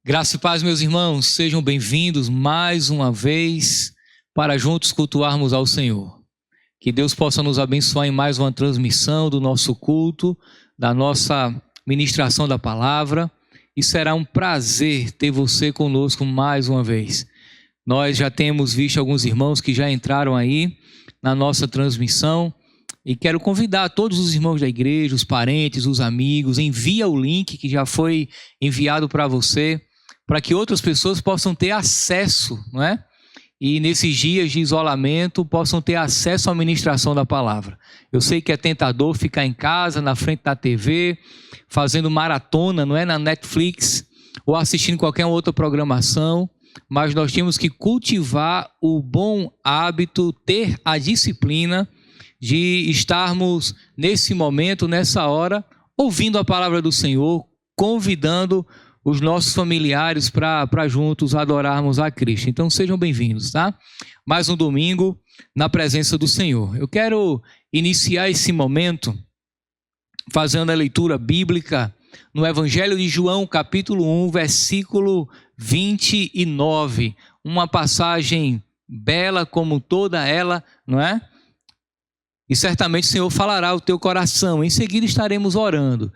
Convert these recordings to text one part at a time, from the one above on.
Graça e paz, meus irmãos, sejam bem-vindos mais uma vez para juntos cultuarmos ao Senhor. Que Deus possa nos abençoar em mais uma transmissão do nosso culto, da nossa ministração da palavra, e será um prazer ter você conosco mais uma vez. Nós já temos visto alguns irmãos que já entraram aí na nossa transmissão, e quero convidar todos os irmãos da igreja, os parentes, os amigos, envia o link que já foi enviado para você, para que outras pessoas possam ter acesso, não é? E nesses dias de isolamento possam ter acesso à ministração da palavra. Eu sei que é tentador ficar em casa, na frente da TV, fazendo maratona, não é? Na Netflix, ou assistindo qualquer outra programação, mas nós temos que cultivar o bom hábito, ter a disciplina de estarmos nesse momento, nessa hora, ouvindo a palavra do Senhor, convidando os nossos familiares para juntos adorarmos a Cristo. Então sejam bem-vindos, tá? Mais um domingo na presença do Senhor. Eu quero iniciar esse momento fazendo a leitura bíblica no Evangelho de João, capítulo 1, versículo 29. Uma passagem bela como toda ela, não é? E certamente o Senhor falará ao teu coração. Em seguida estaremos orando.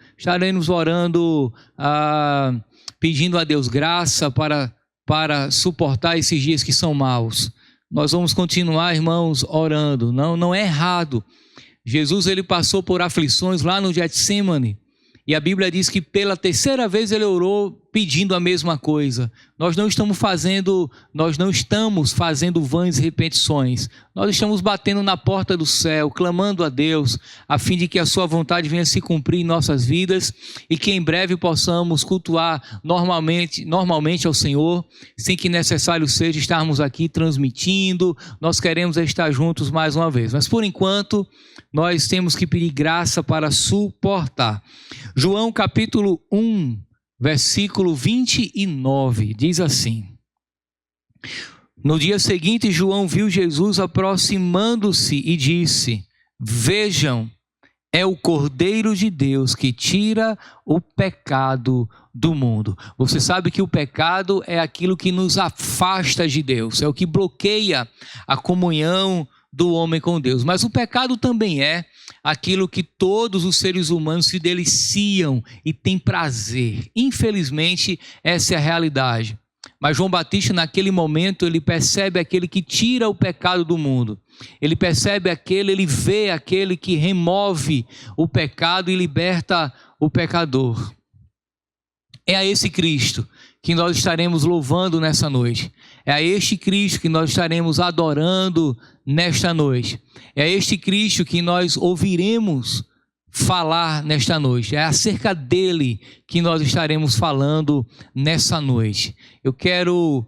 Pedindo a Deus graça para suportar esses dias que são maus. Nós vamos continuar, irmãos, orando. Não é errado. Jesus, ele passou por aflições lá no Getsêmani. E a Bíblia diz que pela terceira vez ele orou pedindo a mesma coisa. Nós não estamos fazendo vãs repetições. Nós estamos batendo na porta do céu, clamando a Deus, a fim de que a sua vontade venha se cumprir em nossas vidas e que em breve possamos cultuar normalmente ao Senhor, sem que necessário seja estarmos aqui transmitindo. Nós queremos estar juntos mais uma vez. Mas por enquanto, nós temos que pedir graça para suportar. João capítulo 1, versículo 29, diz assim: No dia seguinte, João viu Jesus aproximando-se e disse: Vejam, é o Cordeiro de Deus que tira o pecado do mundo. Você sabe que o pecado é aquilo que nos afasta de Deus, é o que bloqueia a comunhão do homem com Deus. Mas o pecado também é aquilo que todos os seres humanos se deliciam e têm prazer. Infelizmente, essa é a realidade. Mas João Batista, naquele momento, ele percebe aquele que tira o pecado do mundo. Ele vê aquele que remove o pecado e liberta o pecador. É a esse Cristo que nós estaremos louvando nessa noite. É a este Cristo que nós estaremos adorando nesta noite. É a este Cristo que nós ouviremos falar nesta noite. É acerca dele que nós estaremos falando nessa noite. Eu quero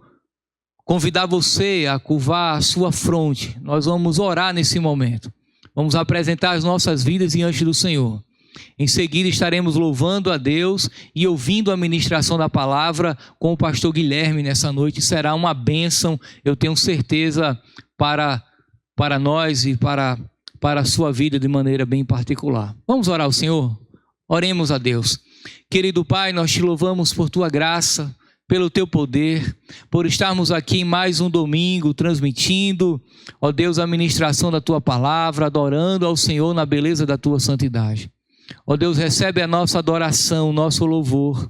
convidar você a curvar a sua fronte. Nós vamos orar nesse momento. Vamos apresentar as nossas vidas diante do Senhor. Em seguida estaremos louvando a Deus e ouvindo a ministração da palavra com o pastor Guilherme nessa noite. Será uma bênção, eu tenho certeza, para nós e para a sua vida de maneira bem particular. Vamos orar ao Senhor? Oremos a Deus. Querido Pai, nós te louvamos por tua graça, pelo teu poder, por estarmos aqui em mais um domingo transmitindo, ó Deus, a ministração da tua palavra, adorando ao Senhor na beleza da tua santidade. Ó Deus, recebe a nossa adoração, o nosso louvor,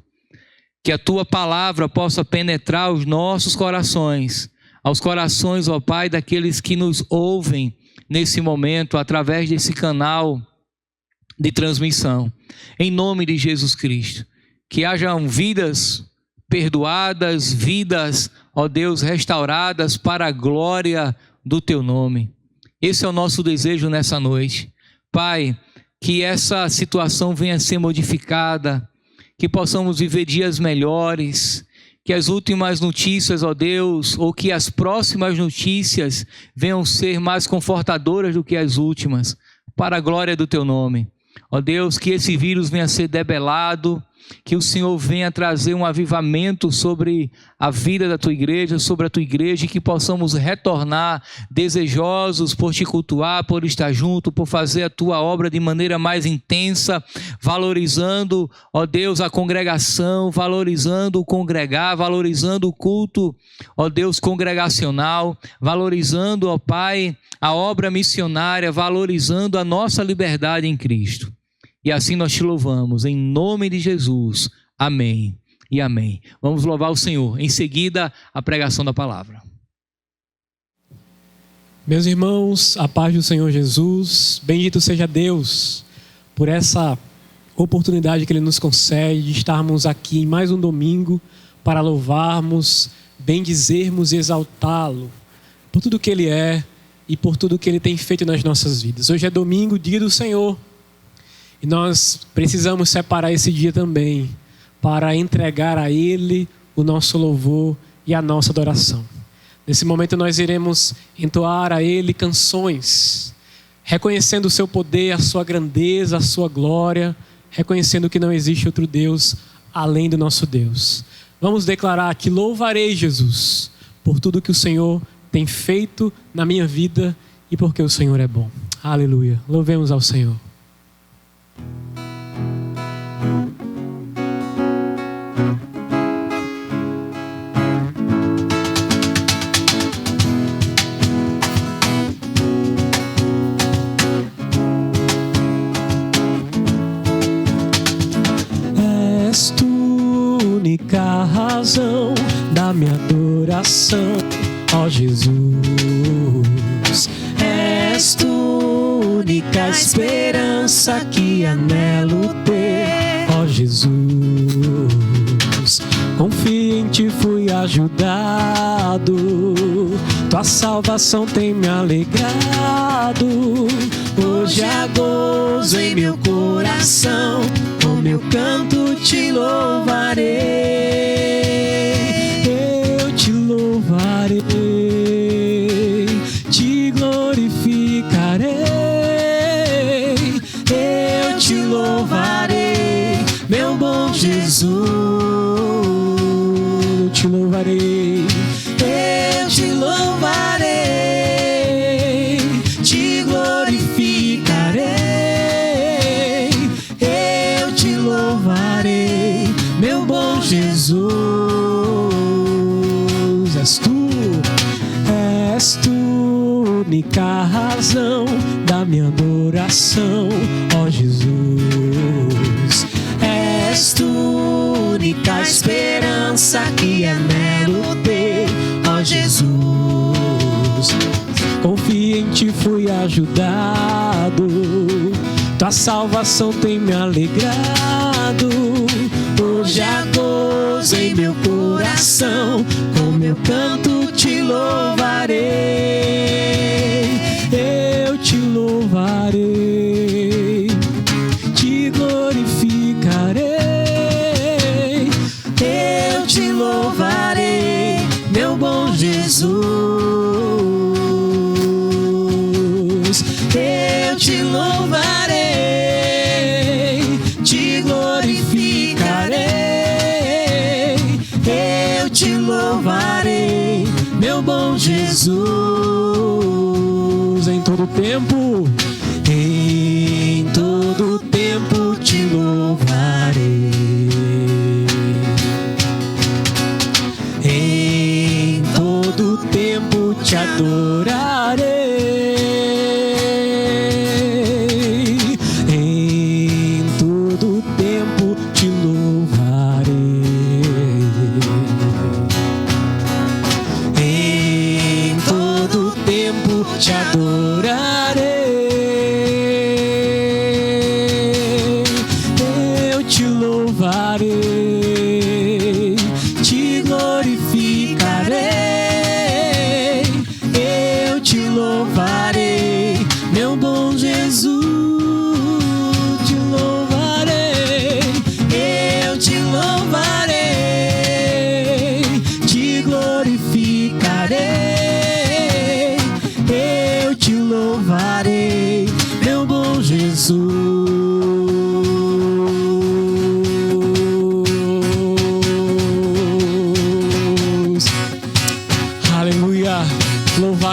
que a tua palavra possa penetrar os nossos corações, aos corações, ó Pai, daqueles que nos ouvem nesse momento, através desse canal de transmissão, em nome de Jesus Cristo, que hajam vidas perdoadas, vidas, ó Deus, restauradas para a glória do teu nome. Esse é o nosso desejo nessa noite. Pai, que essa situação venha a ser modificada, que possamos viver dias melhores, que as últimas notícias, ó Deus, ou que as próximas notícias venham ser mais confortadoras do que as últimas, para a glória do teu nome. Ó Deus, que esse vírus venha a ser debelado, que o Senhor venha trazer um avivamento sobre a vida da tua igreja, sobre a tua igreja, e que possamos retornar desejosos por te cultuar, por estar junto, por fazer a tua obra de maneira mais intensa, valorizando, ó Deus, a congregação, valorizando o congregar, valorizando o culto, ó Deus, congregacional, valorizando, ó Pai, a obra missionária, valorizando a nossa liberdade em Cristo. E assim nós te louvamos, em nome de Jesus. Amém e amém. Vamos louvar o Senhor. Em seguida, a pregação da palavra. Meus irmãos, a paz do Senhor Jesus, bendito seja Deus por essa oportunidade que Ele nos concede de estarmos aqui em mais um domingo para louvarmos, bendizermos e exaltá-lo por tudo que Ele é e por tudo que Ele tem feito nas nossas vidas. Hoje é domingo, dia do Senhor, e nós precisamos separar esse dia também para entregar a Ele o nosso louvor e a nossa adoração. Nesse momento nós iremos entoar a Ele canções, reconhecendo o seu poder, a sua grandeza, a sua glória, reconhecendo que não existe outro Deus além do nosso Deus. Vamos declarar que louvarei Jesus por tudo que o Senhor tem feito na minha vida e porque o Senhor é bom. Aleluia. Louvemos ao Senhor. És tu única razão da minha adoração, ó Jesus. És tu única esperança que anelo ter, ó Jesus. Confio em ti, fui ajudado, tua salvação tem me alegrado. Hoje há gozo em meu coração, com meu canto te louvarei. Eu te louvarei, te glorificarei. Eu te louvarei, meu bom Jesus. Eu te louvarei, eu te louvarei, te glorificarei. Eu te louvarei, meu bom Jesus. És tu única razão da minha adoração, ó Jesus. És tu única esperança que anelo ter, ó Jesus. Confio em ti, fui ajudado, tua salvação tem me alegrado. Hoje há gozo em meu coração, com meu canto te louvarei. Eu te louvarei, te glorificarei. Eu te louvarei, meu bom Jesus. Eu te louvarei, te glorificarei. Eu te louvarei, meu bom Jesus. Em todo tempo, em todo tempo te louvarei. Em todo tempo te adorarei. Em todo tempo te louvarei. Em todo tempo te adorarei. Eu te louvarei, te glorificarei.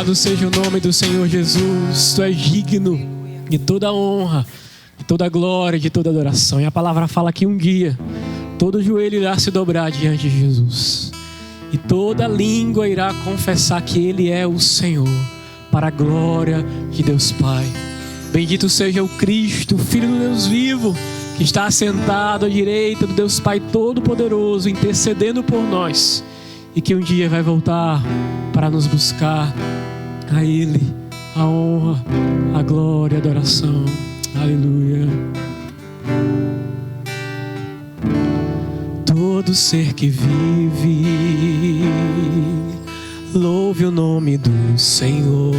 Louvado seja o nome do Senhor Jesus. Tu és digno de toda honra, de toda glória, de toda adoração. E a palavra fala que um dia todo joelho irá se dobrar diante de Jesus. E toda língua irá confessar que Ele é o Senhor, para a glória de Deus Pai. Bendito seja o Cristo, Filho do Deus vivo, que está assentado à direita do Deus Pai Todo-Poderoso, intercedendo por nós. E que um dia vai voltar para nos buscar. A Ele a honra, a glória, a adoração. Aleluia. Todo ser que vive, louve o nome do Senhor.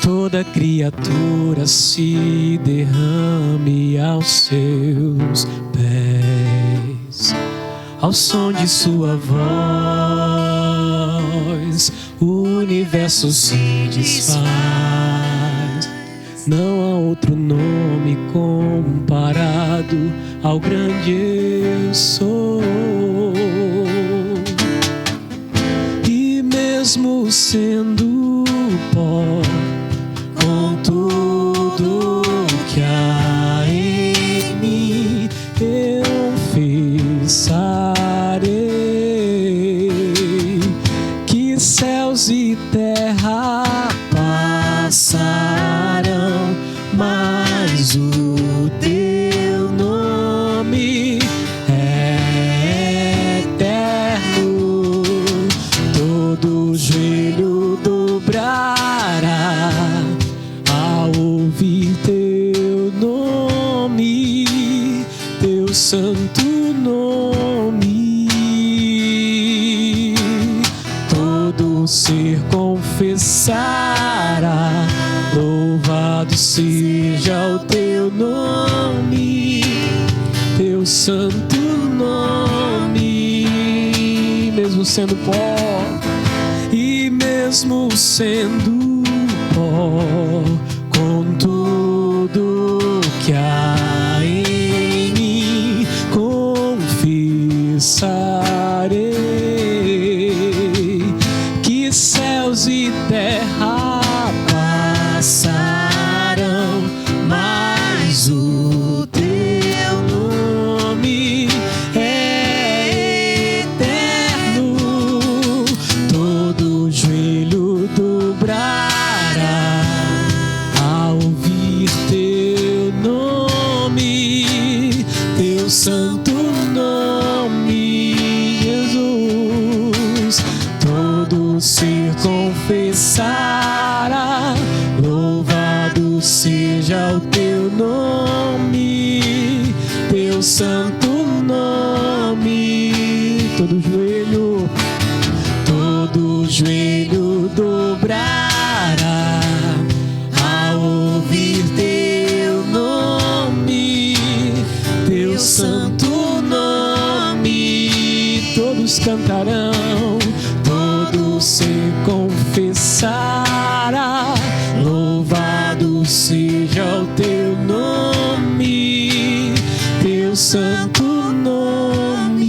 Toda criatura se derrame aos seus pés. Ao som de sua voz, o universo se desfaz. Não há outro nome comparado ao grande eu sou. E mesmo sendo pó, com tudo que há em mim, eu confessarei que céus e terra passarão, mas o teu nome é eterno. Todo joelho dobrará ao ouvir teu nome, teu santo nome. Todo ser confessará: louvado seja o teu nome, teu santo nome. Mesmo sendo pó, e mesmo sendo pó, com tudo que há em mim, confessarei que céus e terra passarão, mas o teu nome é eterno. Todo joelho dobrará ao ouvir teu nome, teu santo nome, Jesus. Todo ser confessará: louvado seja o teu nome, teu santo nome. Todo joelho dobrará ao ouvir teu nome, teu santo nome. Todos cantarão, todos se confessará: louvado seja o teu nome, teu santo nome.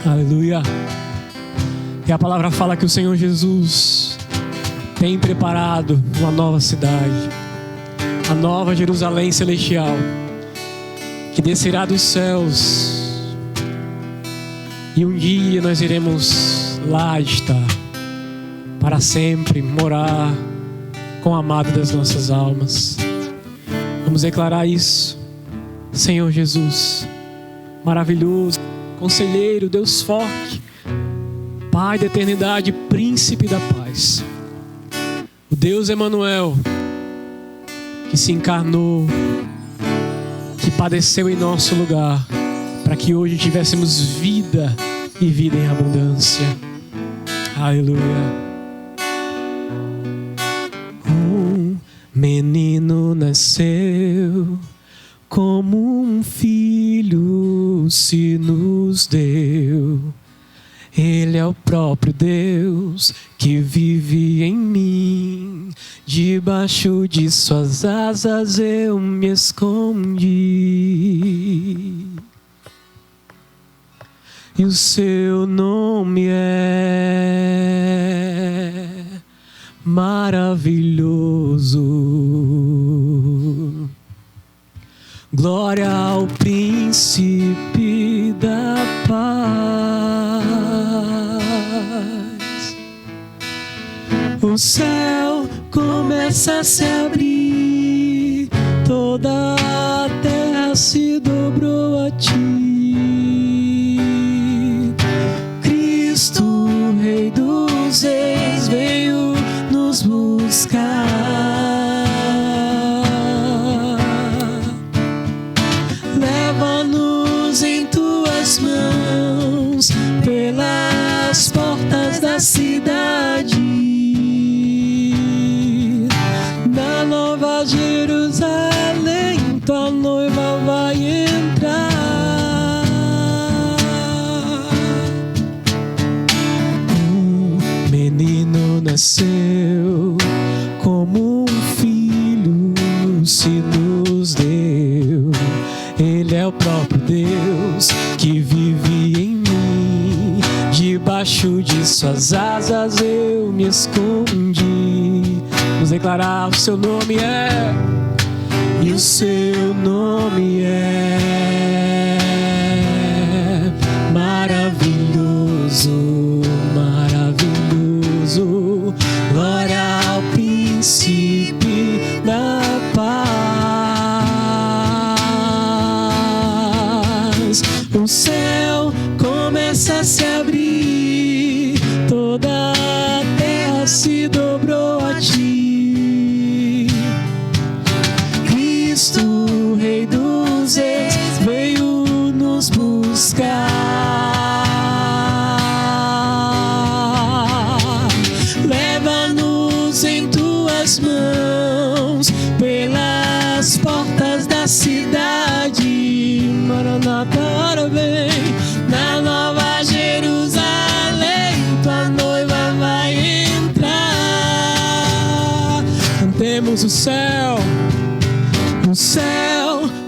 Aleluia. E a palavra fala que o Senhor Jesus tem preparado uma nova cidade, a nova Jerusalém celestial, que descerá dos céus, e um dia nós iremos lá estar para sempre, morar com o amado das nossas almas. Vamos declarar isso. Senhor Jesus, maravilhoso, conselheiro, Deus forte, Pai da eternidade, príncipe da paz, o Deus Emanuel, que se encarnou, que padeceu em nosso lugar, para que hoje tivéssemos vida e vida em abundância. Aleluia. Um menino nasceu, como um filho se nos deu. Ele é o próprio Deus que vive em mim. Debaixo de suas asas eu me escondi. e o seu nome é maravilhoso. Glória ao príncipe da paz. O céu começa a se abrir, toda a terra se dobrou a ti. Cristo, Rei dos Reis, veio nos buscar. Leva-nos em tuas mãos pelas portas da cidade. Na Nova Jerusalém, tua noiva vai entrar. Um menino nasceu, como um filho se nos deu. Ele é o próprio Deus que vive em mim. Debaixo de suas asas eu me escondi. Vamos declarar: o seu nome é, e o seu nome é maravilhoso, maravilhoso. Glória ao príncipe da paz. O céu começa a se abrir, toda a terra se dobrou a ti. Cristo, Rei dos Reis, veio nos buscar. Leva-nos em tuas mãos pelas portas da cidade. Maranata, ora vem. Na Nova Jerusalém, tua noiva vai entrar. Cantemos o céu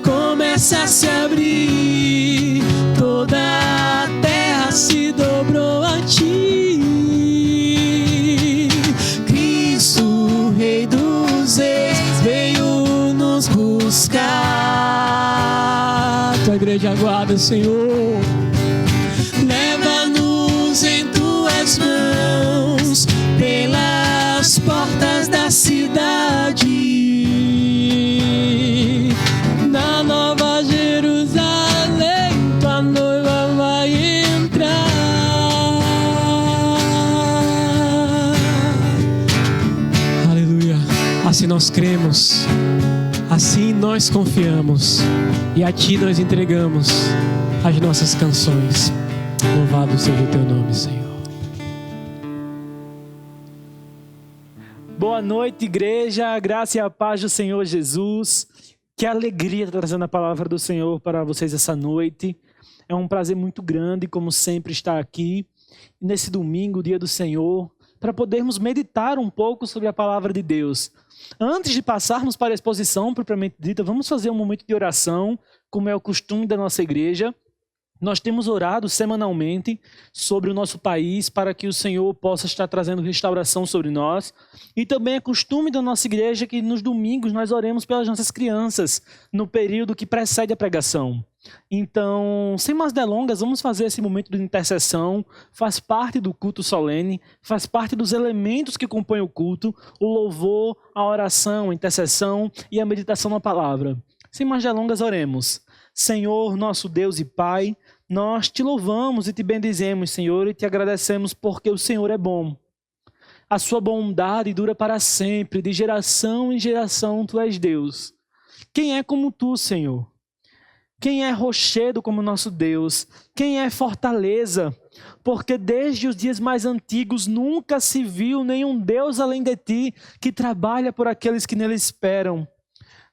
começa a se abrir, toda a terra se dobrou a ti. Cristo, Rei dos Reis, veio nos buscar. Tua igreja aguarda, Senhor. Leva-nos em tuas mãos pelas portas da cidade. Na Nova Jerusalém, tua noiva vai entrar. Aleluia. Assim nós cremos, assim nós confiamos, e a ti nós entregamos as nossas canções. Louvado seja o teu nome, Senhor. Boa noite, igreja, a graça e a paz do Senhor Jesus. Que alegria estar trazendo a palavra do Senhor para vocês essa noite. É um prazer muito grande, como sempre, estar aqui nesse domingo, dia do Senhor, para podermos meditar um pouco sobre a palavra de Deus. Antes de passarmos para a exposição propriamente dita, vamos fazer um momento de oração, como é o costume da nossa igreja. Nós temos orado semanalmente sobre o nosso país para que o Senhor possa estar trazendo restauração sobre nós. E também é costume da nossa igreja que nos domingos nós oremos pelas nossas crianças, no período que precede a pregação. Então, sem mais delongas, vamos fazer esse momento de intercessão. Faz parte do culto solene, faz parte dos elementos que compõem o culto, o louvor, a oração, a intercessão e a meditação na palavra. Sem mais delongas, oremos. Senhor, nosso Deus e Pai, nós te louvamos e te bendizemos, Senhor, e te agradecemos porque o Senhor é bom. A sua bondade dura para sempre, de geração em geração tu és Deus. Quem é como tu, Senhor? Quem é rochedo como nosso Deus? Quem é fortaleza? Porque desde os dias mais antigos nunca se viu nenhum Deus além de ti que trabalha por aqueles que nele esperam.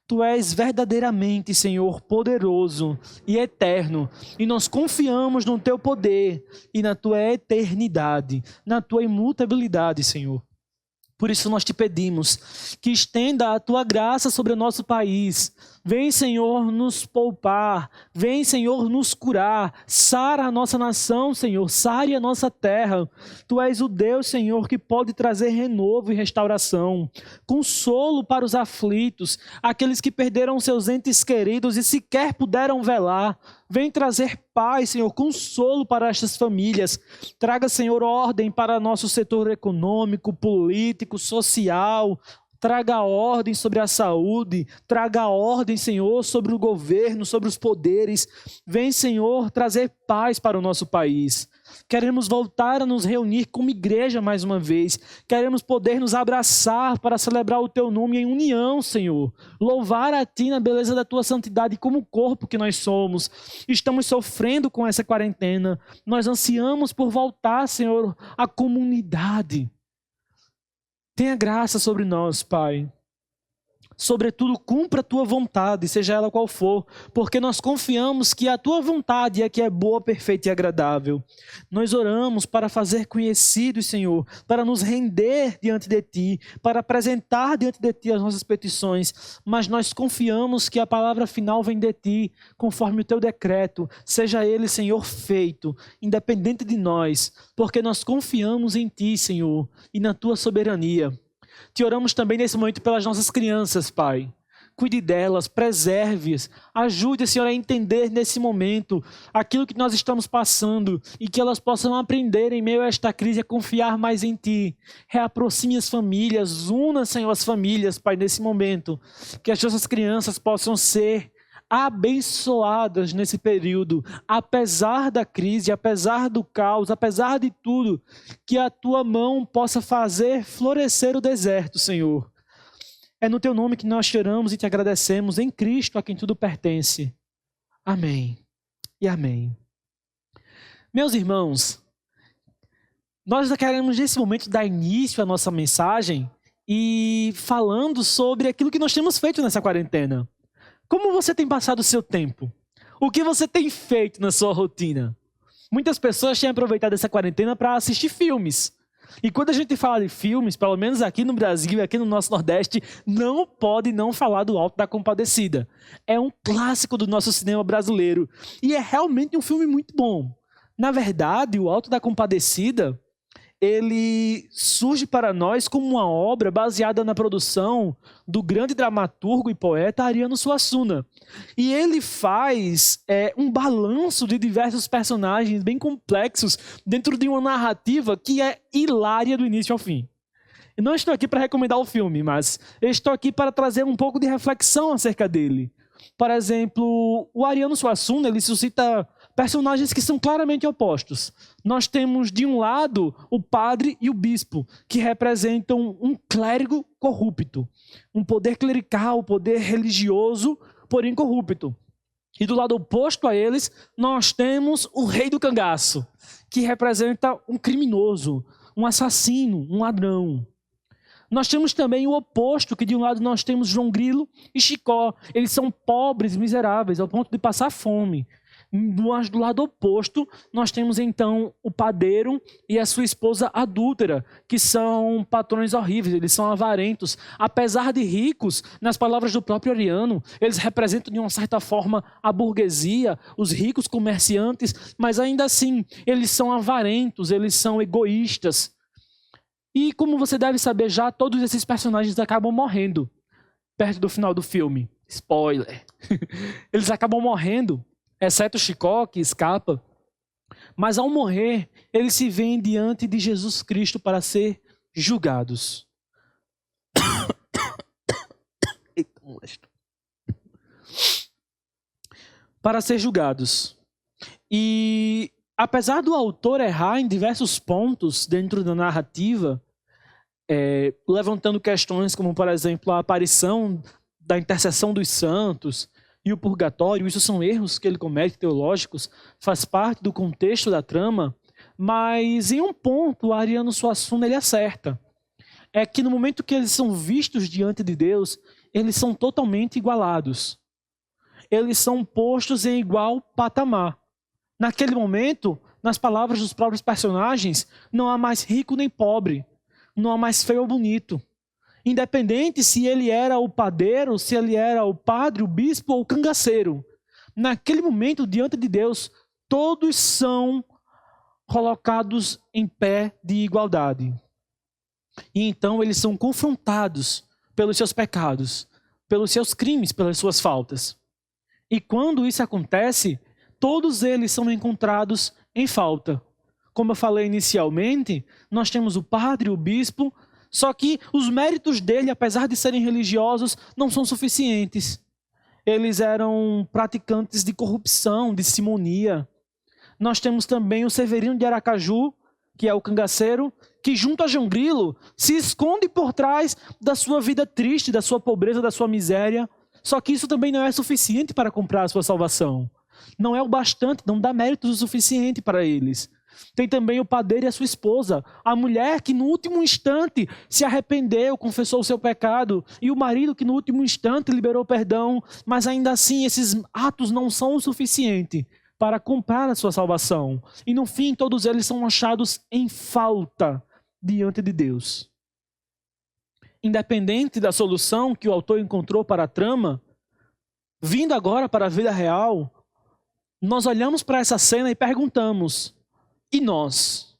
Tu és verdadeiramente, Senhor, poderoso e eterno, e nós confiamos no teu poder e na tua eternidade, na tua imutabilidade, Senhor. Por isso nós te pedimos que estenda a tua graça sobre o nosso país. Vem, Senhor, nos poupar. Vem, Senhor, nos curar. Sara a nossa nação, Senhor. Sare a nossa terra. Tu és o Deus, Senhor, que pode trazer renovo e restauração. Consolo para os aflitos, aqueles que perderam seus entes queridos e sequer puderam velar. Vem trazer paz, Senhor, consolo para estas famílias. Traga, Senhor, ordem para nosso setor econômico, político, social. Traga ordem sobre a saúde. Traga ordem, Senhor, sobre o governo, sobre os poderes. Vem, Senhor, trazer paz para o nosso país. Queremos voltar a nos reunir como igreja mais uma vez. Queremos poder nos abraçar para celebrar o Teu nome em união, Senhor. Louvar a Ti na beleza da Tua santidade como corpo que nós somos. Estamos sofrendo com essa quarentena. Nós ansiamos por voltar, Senhor, à comunidade. Tenha graça sobre nós, Pai. Sobretudo, cumpra a Tua vontade, seja ela qual for, porque nós confiamos que a Tua vontade é que é boa, perfeita e agradável. Nós oramos para fazer conhecidos, Senhor, para nos render diante de Ti, para apresentar diante de Ti as nossas petições, mas nós confiamos que a palavra final vem de Ti, conforme o Teu decreto, seja ele, Senhor, feito, independente de nós, porque nós confiamos em Ti, Senhor, e na Tua soberania. Te oramos também nesse momento pelas nossas crianças, Pai. Cuide delas, preserve-as. Ajude, Senhor, a entender nesse momento aquilo que nós estamos passando e que elas possam aprender em meio a esta crise a confiar mais em Ti. Reaproxime as famílias, una, Senhor, as famílias, Pai, nesse momento. Que as nossas crianças possam ser abençoadas nesse período, apesar da crise, apesar do caos, apesar de tudo, que a Tua mão possa fazer florescer o deserto, Senhor. É no Teu nome que nós choramos e Te agradecemos, em Cristo, a quem tudo pertence. Amém e amém. Meus irmãos, nós queremos nesse momento dar início à nossa mensagem e falando sobre aquilo que nós temos feito nessa quarentena. Como você tem passado o seu tempo? O que você tem feito na sua rotina? Muitas pessoas têm aproveitado essa quarentena para assistir filmes. E quando a gente fala de filmes, pelo menos aqui no Brasil e aqui no nosso Nordeste, não pode não falar do Auto da Compadecida. É um clássico do nosso cinema brasileiro. E é realmente um filme muito bom. Na verdade, o Auto da Compadecida, ele surge para nós como uma obra baseada na produção do grande dramaturgo e poeta Ariano Suassuna. E ele faz um balanço de diversos personagens bem complexos dentro de uma narrativa que é hilária do início ao fim. Eu não estou aqui para recomendar o filme, mas eu estou aqui para trazer um pouco de reflexão acerca dele. Por exemplo, o Ariano Suassuna, ele suscita personagens que são claramente opostos. Nós temos, de um lado, o padre e o bispo, que representam um clérigo corrupto, um poder clerical, poder religioso, porém corrupto. E do lado oposto a eles, nós temos o rei do cangaço, que representa um criminoso, um assassino, um ladrão. Nós temos também o oposto, que de um lado nós temos João Grilo e Chicó. Eles são pobres, miseráveis, ao ponto de passar fome. Mas do lado oposto, nós temos então o padeiro e a sua esposa adúltera, que são patrões horríveis, eles são avarentos. Apesar de ricos, nas palavras do próprio Ariano, eles representam de uma certa forma a burguesia, os ricos comerciantes, mas ainda assim, eles são avarentos, eles são egoístas. E como você deve saber já, todos esses personagens acabam morrendo perto do final do filme. Spoiler! Eles acabam morrendo, exceto Chicó, que escapa. Mas ao morrer, eles se veem diante de Jesus Cristo para ser julgados. Eita, molesto. Para ser julgados. E apesar do autor errar em diversos pontos dentro da narrativa, levantando questões como, por exemplo, a aparição da intercessão dos santos e o purgatório, isso são erros que ele comete, teológicos, faz parte do contexto da trama, mas em um ponto o Ariano Suassuna ele acerta. É que no momento que eles são vistos diante de Deus, eles são totalmente igualados. Eles são postos em igual patamar. Naquele momento, nas palavras dos próprios personagens, não há mais rico nem pobre. não há mais feio ou bonito. Independente se ele era o padeiro, se ele era o padre, o bispo ou o cangaceiro. Naquele momento, diante de Deus, todos são colocados em pé de igualdade. E então eles são confrontados pelos seus pecados, pelos seus crimes, pelas suas faltas. E quando isso acontece, todos eles são encontrados em falta. Como eu falei inicialmente, nós temos o padre, o bispo, só que os méritos dele, apesar de serem religiosos, não são suficientes. Eles eram praticantes de corrupção, de simonia. Nós temos também o Severino de Aracaju, que é o cangaceiro, que junto a João Grilo se esconde por trás da sua vida triste, da sua pobreza, da sua miséria. Só que isso também não é suficiente para comprar a sua salvação. Não é o bastante, não dá méritos o suficiente para eles. Tem também o padeiro e a sua esposa, a mulher que no último instante se arrependeu, confessou o seu pecado, e o marido que no último instante liberou perdão, mas ainda assim esses atos não são o suficiente para comprar a sua salvação. E no fim todos eles são achados em falta diante de Deus. Independente da solução que o autor encontrou para a trama, vindo agora para a vida real, nós olhamos para essa cena e perguntamos: e nós?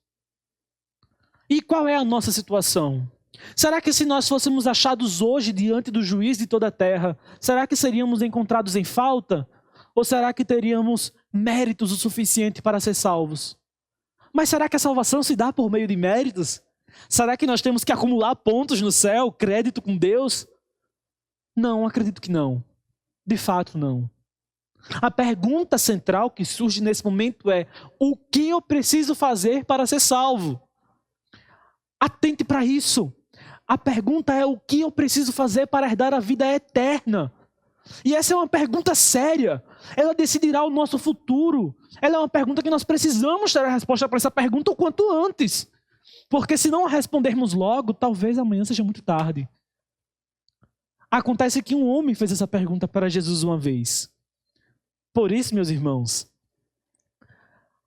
E qual é a nossa situação? Será que se nós fôssemos achados hoje diante do juiz de toda a terra, será que seríamos encontrados em falta? Ou será que teríamos méritos o suficiente para ser salvos? Mas será que a salvação se dá por meio de méritos? Será que nós temos que acumular pontos no céu, crédito com Deus? Não, acredito que não. De fato, não. A pergunta central que surge nesse momento é: o que eu preciso fazer para ser salvo? Atente para isso. A pergunta é: o que eu preciso fazer para herdar a vida eterna? E essa é uma pergunta séria. Ela decidirá o nosso futuro. Ela é uma pergunta que nós precisamos ter a resposta para essa pergunta o quanto antes. Porque se não a respondermos logo, talvez amanhã seja muito tarde. Acontece que um homem fez essa pergunta para Jesus uma vez. Por isso, meus irmãos,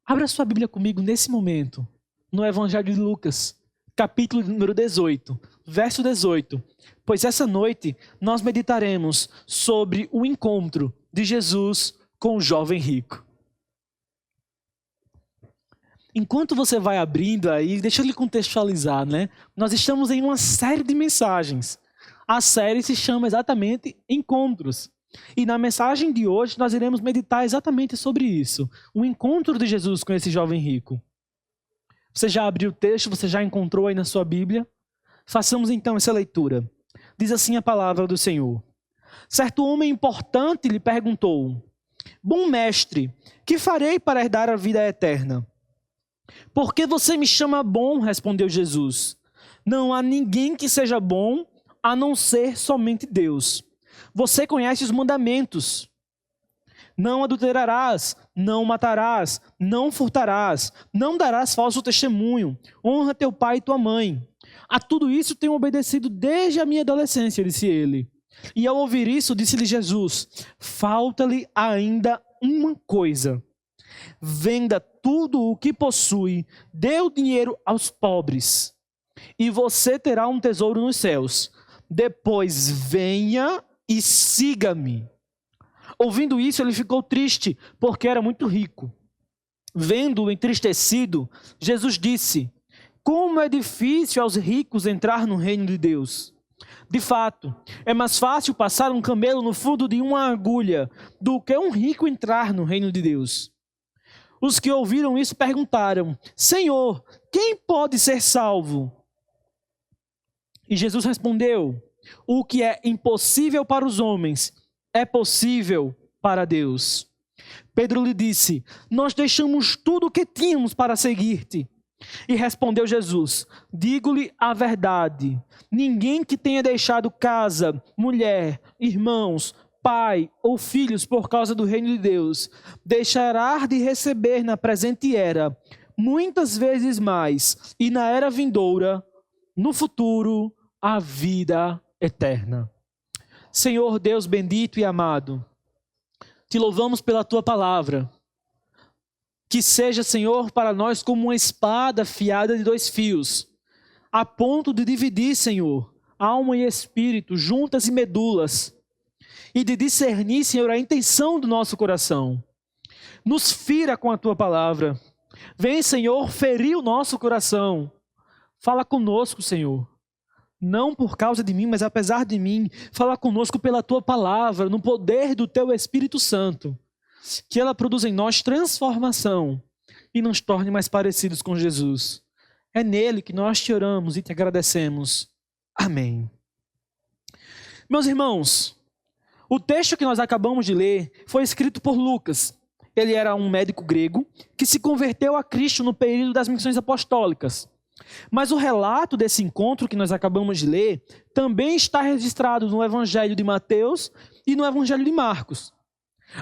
abra sua Bíblia comigo nesse momento, no Evangelho de Lucas, capítulo número 18, verso 18. Pois essa noite nós meditaremos sobre o encontro de Jesus com o jovem rico. Enquanto você vai abrindo aí, deixa eu lhe contextualizar, né? Nós estamos em uma série de mensagens. A série se chama exatamente Encontros. E na mensagem de hoje nós iremos meditar exatamente sobre isso. O encontro de Jesus com esse jovem rico. Você já abriu o texto? Você já encontrou aí na sua Bíblia? Façamos então essa leitura. Diz assim a palavra do Senhor. Certo homem importante lhe perguntou: Bom mestre, que farei para herdar a vida eterna? Por que você me chama bom? Respondeu Jesus. Não há ninguém que seja bom a não ser somente Deus. Você conhece os mandamentos. Não adulterarás, não matarás, não furtarás, não darás falso testemunho, honra teu pai e tua mãe. A tudo isso tenho obedecido desde a minha adolescência, disse ele. E ao ouvir isso, disse-lhe Jesus: falta-lhe ainda uma coisa. Venda tudo o que possui, dê o dinheiro aos pobres, e você terá um tesouro nos céus. Depois venha e siga-me. Ouvindo isso, ele ficou triste, porque era muito rico. Vendo-o entristecido, Jesus disse: como é difícil aos ricos entrar no reino de Deus. De fato, é mais fácil passar um camelo no fundo de uma agulha do que um rico entrar no reino de Deus. Os que ouviram isso perguntaram: Senhor, quem pode ser salvo? E Jesus respondeu: o que é impossível para os homens é possível para Deus. Pedro lhe disse: nós deixamos tudo o que tínhamos para seguir-te. E respondeu Jesus: digo-lhe a verdade, ninguém que tenha deixado casa, mulher, irmãos, pai ou filhos por causa do reino de Deus, deixará de receber na presente era muitas vezes mais, e na era vindoura, no futuro, a vida eterna. Senhor Deus bendito e amado, te louvamos pela tua palavra. Que seja, Senhor, para nós como uma espada afiada de 2 fios, a ponto de dividir, Senhor, alma e espírito, juntas e medulas, e de discernir, Senhor, a intenção do nosso coração. Nos fira com a tua palavra. Vem, Senhor, ferir o nosso coração. Fala conosco, Senhor. Não por causa de mim, mas apesar de mim. Fala conosco pela tua palavra, no poder do teu Espírito Santo. Que ela produza em nós transformação e nos torne mais parecidos com Jesus. É nele que nós te oramos e te agradecemos. Amém. Meus irmãos, o texto que nós acabamos de ler foi escrito por Lucas. Ele era um médico grego que se converteu a Cristo no período das missões apostólicas. Mas o relato desse encontro que nós acabamos de ler também está registrado no Evangelho de Mateus e no Evangelho de Marcos.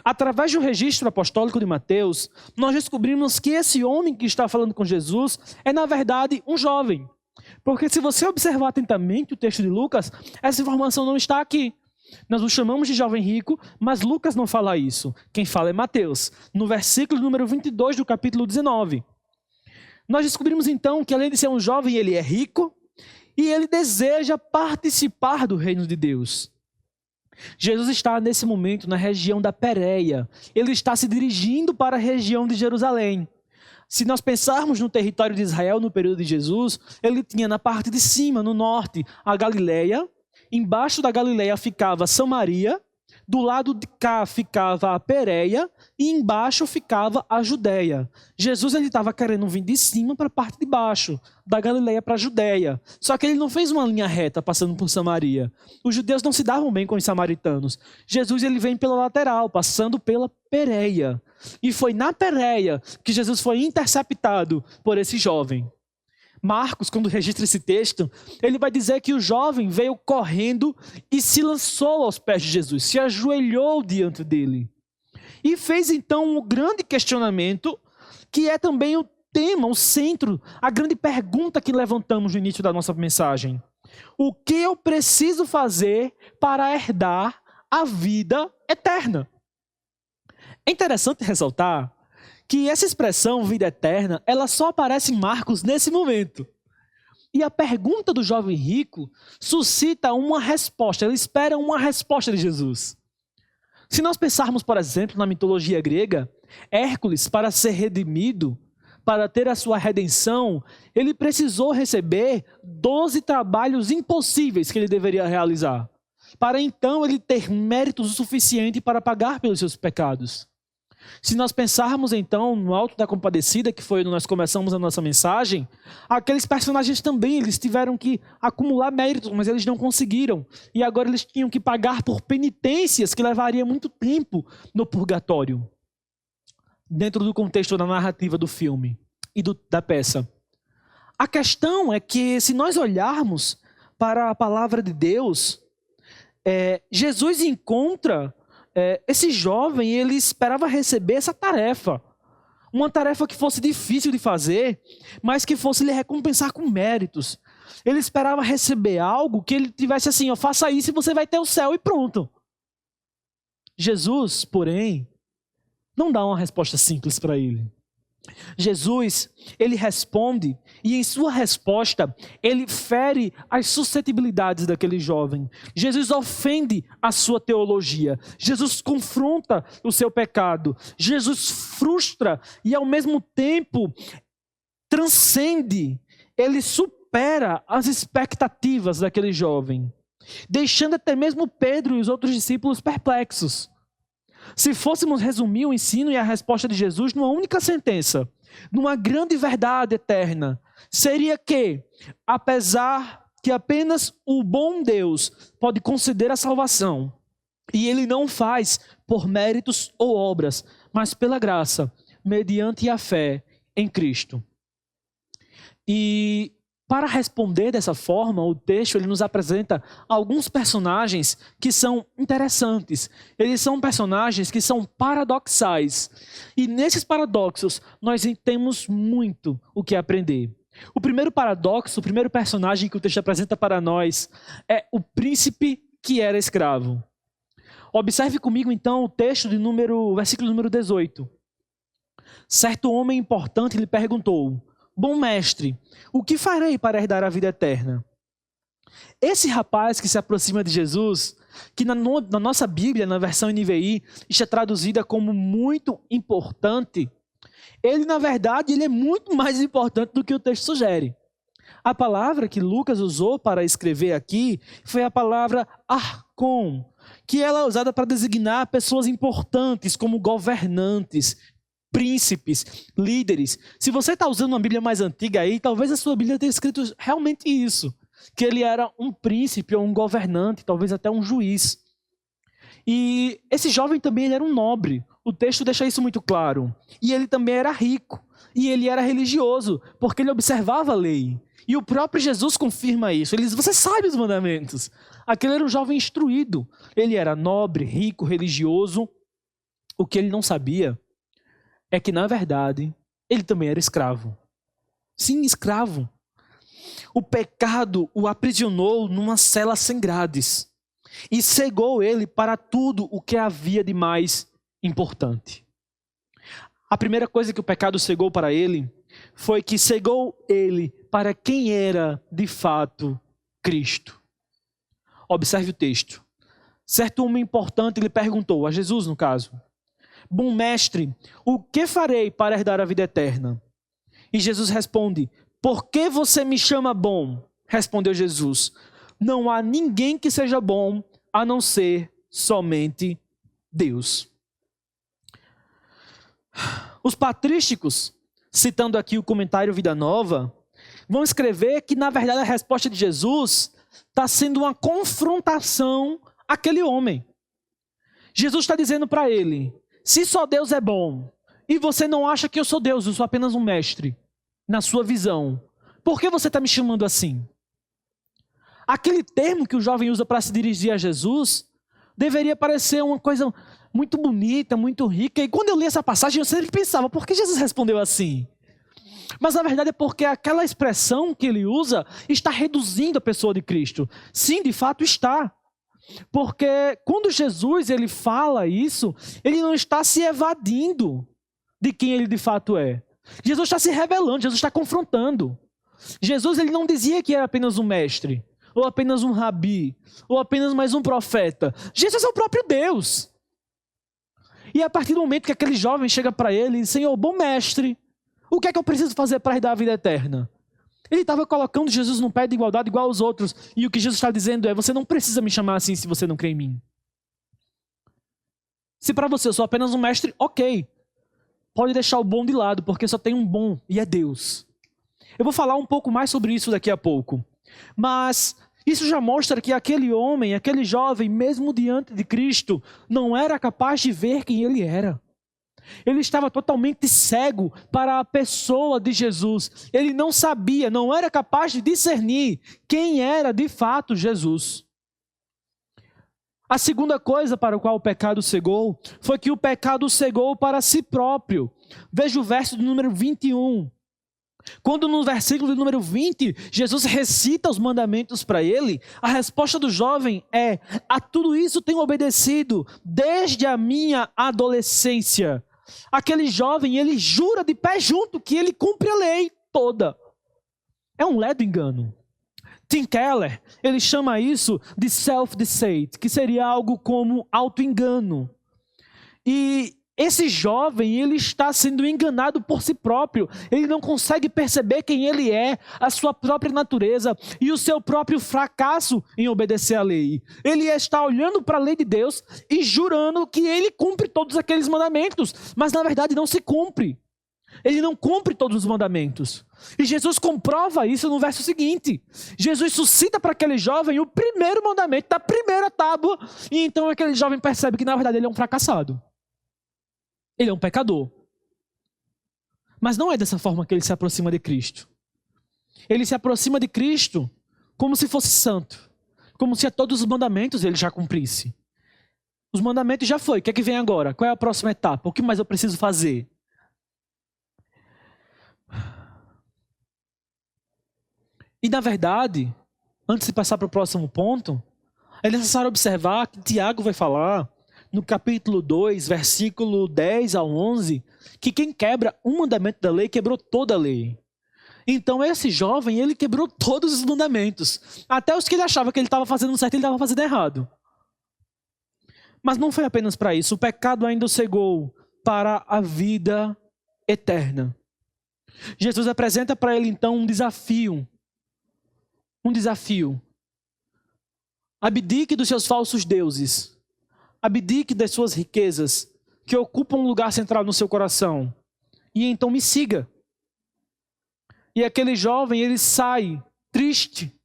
Através do registro apostólico de Mateus, nós descobrimos que esse homem que está falando com Jesus é, na verdade, um jovem. Porque se você observar atentamente o texto de Lucas, essa informação não está aqui. Nós o chamamos de jovem rico, mas Lucas não fala isso. Quem fala é Mateus, no versículo número 22 do capítulo 19. Nós descobrimos então que além de ser um jovem, ele é rico e ele deseja participar do reino de Deus. Jesus está nesse momento na região da Pérea. Ele está se dirigindo para a região de Jerusalém. Se nós pensarmos no território de Israel no período de Jesus, ele tinha na parte de cima, no norte, a Galileia. Embaixo da Galileia ficava Samaria, do lado de cá ficava a Pérea e embaixo ficava a Judéia. Jesus estava querendo vir de cima para a parte de baixo, da Galileia para a Judéia. Só que ele não fez uma linha reta passando por Samaria. Os judeus não se davam bem com os samaritanos. Jesus ele vem pela lateral, passando pela Pérea. E foi na Pérea que Jesus foi interceptado por esse jovem. Marcos, quando registra esse texto, ele vai dizer que o jovem veio correndo e se lançou aos pés de Jesus, se ajoelhou diante dele. E fez então um grande questionamento, que é também o tema, o centro, a grande pergunta que levantamos no início da nossa mensagem. O que eu preciso fazer para herdar a vida eterna? É interessante ressaltar que essa expressão vida eterna, ela só aparece em Marcos nesse momento. E a pergunta do jovem rico suscita uma resposta, ele espera uma resposta de Jesus. Se nós pensarmos, por exemplo, na mitologia grega, Hércules, para ser redimido, para ter a sua redenção, ele precisou receber 12 trabalhos impossíveis que ele deveria realizar, para então ele ter méritos o suficiente para pagar pelos seus pecados. Se nós pensarmos então no Alto da Compadecida, que foi onde nós começamos a nossa mensagem, aqueles personagens também, eles tiveram que acumular méritos, mas eles não conseguiram. E agora eles tinham que pagar por penitências que levaria muito tempo no purgatório. Dentro do contexto da narrativa do filme e da peça. A questão é que se nós olharmos para a palavra de Deus, Jesus encontra... esse jovem, ele esperava receber essa tarefa. Uma tarefa que fosse difícil de fazer, mas que fosse lhe recompensar com méritos. Ele esperava receber algo que ele tivesse assim, faça isso e você vai ter o céu e pronto. Jesus, porém, não dá uma resposta simples para ele. Jesus, ele responde e em sua resposta, ele fere as suscetibilidades daquele jovem. Jesus ofende a sua teologia. Jesus confronta o seu pecado. Jesus frustra e ao mesmo tempo transcende. Ele supera as expectativas daquele jovem, deixando até mesmo Pedro e os outros discípulos perplexos. Se fôssemos resumir o ensino e a resposta de Jesus numa única sentença, numa grande verdade eterna, seria que, apesar que apenas o bom Deus pode conceder a salvação, e Ele não faz por méritos ou obras, mas pela graça, mediante a fé em Cristo. E para responder dessa forma, o texto ele nos apresenta alguns personagens que são interessantes. Eles são personagens que são paradoxais. E nesses paradoxos, nós temos muito o que aprender. O primeiro paradoxo, o primeiro personagem que o texto apresenta para nós é o príncipe que era escravo. Observe comigo então o texto versículo número 18. Certo homem importante lhe perguntou: bom mestre, o que farei para herdar a vida eterna? Esse rapaz que se aproxima de Jesus, que na nossa Bíblia, na versão NVI, está traduzida como muito importante, ele, na verdade, ele é muito mais importante do que o texto sugere. A palavra que Lucas usou para escrever aqui foi a palavra arcon, que ela é usada para designar pessoas importantes como governantes, príncipes, líderes. Se você está usando uma Bíblia mais antiga aí, talvez a sua Bíblia tenha escrito realmente isso, que ele era um príncipe ou um governante, talvez até um juiz. E esse jovem também ele era um nobre. O texto deixa isso muito claro. E ele também era rico. E ele era religioso, porque ele observava a lei. E o próprio Jesus confirma isso. Ele diz, você sabe os mandamentos. Aquele era um jovem instruído. Ele era nobre, rico, religioso. O que ele não sabia é que, na verdade, ele também era escravo. Sim, escravo. O pecado o aprisionou numa cela sem grades. E cegou ele para tudo o que havia de mais importante. A primeira coisa que o pecado cegou para ele foi que cegou ele para quem era de fato Cristo. Observe o texto. Certo homem importante lhe perguntou, a Jesus no caso, bom mestre, o que farei para herdar a vida eterna? E Jesus responde, por que você me chama bom? Respondeu Jesus, não há ninguém que seja bom a não ser somente Deus. Os patrísticos, citando aqui o comentário Vida Nova, vão escrever que, na verdade, a resposta de Jesus está sendo uma confrontação àquele homem. Jesus está dizendo para ele, se só Deus é bom, e você não acha que eu sou Deus, eu sou apenas um mestre, na sua visão, por que você está me chamando assim? Aquele termo que o jovem usa para se dirigir a Jesus deveria parecer uma coisa muito bonita, muito rica. E quando eu li essa passagem, eu sempre pensava, por que Jesus respondeu assim? Mas na verdade é porque aquela expressão que ele usa está reduzindo a pessoa de Cristo. Sim, de fato está. Porque quando Jesus ele fala isso, ele não está se evadindo de quem ele de fato é. Jesus está se revelando, Jesus está confrontando. Jesus ele não dizia que era apenas um mestre, ou apenas um rabi, ou apenas mais um profeta. Jesus é o próprio Deus. E a partir do momento que aquele jovem chega para ele e diz, Senhor, bom mestre, o que é que eu preciso fazer para herdar a vida eterna? Ele estava colocando Jesus num pé de igualdade igual aos outros. E o que Jesus está dizendo é, você não precisa me chamar assim se você não crê em mim. Se para você eu sou apenas um mestre, ok. Pode deixar o bom de lado, porque só tem um bom e é Deus. Eu vou falar um pouco mais sobre isso daqui a pouco. Mas isso já mostra que aquele homem, aquele jovem, mesmo diante de Cristo, não era capaz de ver quem ele era. Ele estava totalmente cego para a pessoa de Jesus. Ele não sabia, não era capaz de discernir quem era de fato Jesus. A segunda coisa para a qual o pecado cegou foi que o pecado cegou para si próprio. Veja o verso do número 21. Quando no versículo do número 20, Jesus recita os mandamentos para ele, a resposta do jovem é, a tudo isso tenho obedecido desde a minha adolescência. Aquele jovem, ele jura de pé junto que ele cumpre a lei toda. É um ledo engano. Tim Keller, ele chama isso de self-deceit, que seria algo como auto-engano. E esse jovem, ele está sendo enganado por si próprio. Ele não consegue perceber quem ele é, a sua própria natureza e o seu próprio fracasso em obedecer à lei. Ele está olhando para a lei de Deus e jurando que ele cumpre todos aqueles mandamentos, mas na verdade não se cumpre. Ele não cumpre todos os mandamentos. E Jesus comprova isso no verso seguinte. Jesus suscita para aquele jovem o primeiro mandamento da primeira tábua, e então aquele jovem percebe que na verdade ele é um fracassado. Ele é um pecador. Mas não é dessa forma que ele se aproxima de Cristo. Ele se aproxima de Cristo como se fosse santo. Como se a todos os mandamentos ele já cumprisse. Os mandamentos já foi. O que é que vem agora? Qual é a próxima etapa? O que mais eu preciso fazer? E na verdade, antes de passar para o próximo ponto, é necessário observar que Tiago vai falar no capítulo 2, versículo 10 a 11, que quem quebra um mandamento da lei, quebrou toda a lei. Então esse jovem, ele quebrou todos os mandamentos. Até os que ele achava que ele estava fazendo certo, ele estava fazendo errado. Mas não foi apenas para isso. O pecado ainda o cegou para a vida eterna. Jesus apresenta para ele então um desafio. Um desafio. Abdique dos seus falsos deuses. Abdique das suas riquezas, que ocupam um lugar central no seu coração. E então me siga. E aquele jovem, ele sai triste,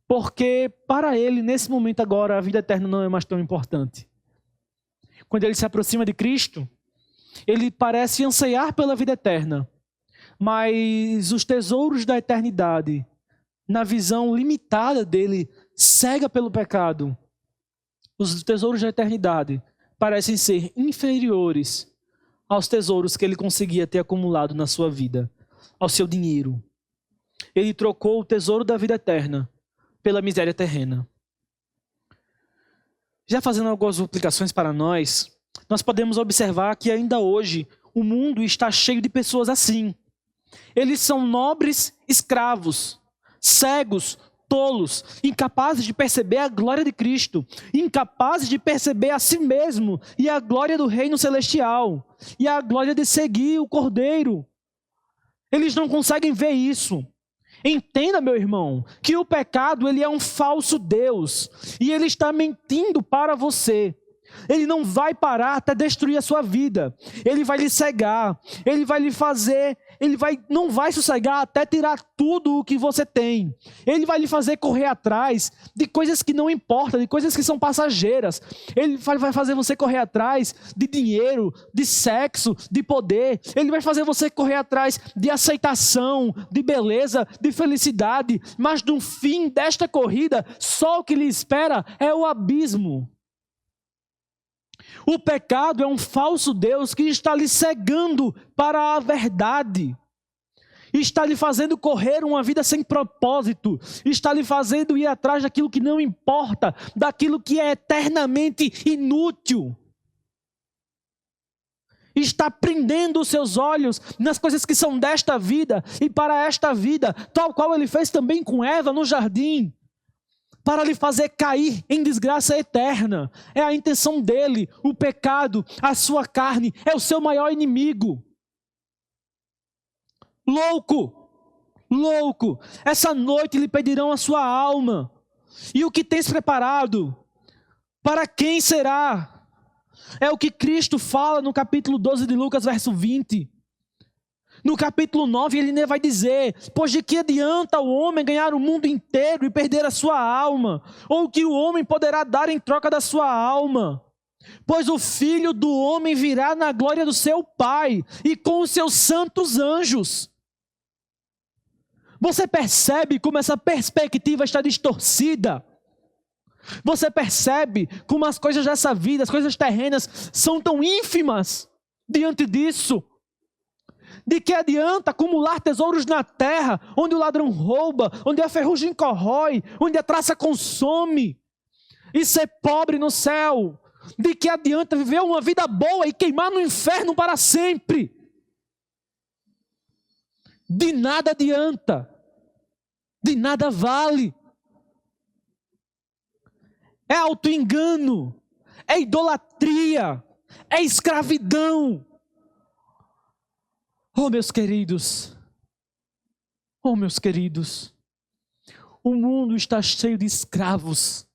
porque para ele, nesse momento agora, a vida eterna não é mais tão importante. Quando ele se aproxima de Cristo, ele parece anseiar pela vida eterna, mas os tesouros da eternidade, na visão limitada dele, cega pelo pecado, os tesouros da eternidade parecem ser inferiores aos tesouros que ele conseguia ter acumulado na sua vida, ao seu dinheiro. Ele trocou o tesouro da vida eterna pela miséria terrena. Já fazendo algumas aplicações para nós podemos observar que ainda hoje o mundo está cheio de pessoas assim. Eles são nobres escravos, cegos, tolos, incapazes de perceber a glória de Cristo, incapazes de perceber a si mesmo e a glória do reino celestial, e a glória de seguir o Cordeiro. Eles não conseguem ver isso. Entenda, meu irmão, que o pecado, ele é um falso Deus, e ele está mentindo para você. Ele não vai parar até destruir a sua vida. Ele vai lhe cegar, ele vai lhe fazer, não vai sossegar até tirar tudo o que você tem. Ele vai lhe fazer correr atrás de coisas que não importam, de coisas que são passageiras. Ele vai fazer você correr atrás de dinheiro, de sexo, de poder. Ele vai fazer você correr atrás de aceitação, de beleza, de felicidade. Mas no fim desta corrida, só o que lhe espera é o abismo. O pecado é um falso Deus que está lhe cegando para a verdade. Está lhe fazendo correr uma vida sem propósito. Está lhe fazendo ir atrás daquilo que não importa, daquilo que é eternamente inútil. Está prendendo os seus olhos nas coisas que são desta vida e para esta vida, tal qual ele fez também com Eva no jardim, para lhe fazer cair em desgraça eterna. É a intenção dele. O pecado, a sua carne, é o seu maior inimigo. Louco, louco, essa noite lhe pedirão a sua alma. E o que tens preparado? Para quem será? É o que Cristo fala no capítulo 12 de Lucas, verso 20. No capítulo 9 ele vai dizer: pois de que adianta o homem ganhar o mundo inteiro e perder a sua alma? Ou o que o homem poderá dar em troca da sua alma? Pois o Filho do Homem virá na glória do seu Pai e com os seus santos anjos. Você percebe como essa perspectiva está distorcida? Você percebe como as coisas dessa vida, as coisas terrenas, são tão ínfimas diante disso? De que adianta acumular tesouros na terra, onde o ladrão rouba, onde a ferrugem corrói, onde a traça consome, e ser pobre no céu? De que adianta viver uma vida boa e queimar no inferno para sempre? De nada adianta, de nada vale. É auto-engano, é idolatria, é escravidão. Oh, meus queridos, o mundo está cheio de escravos,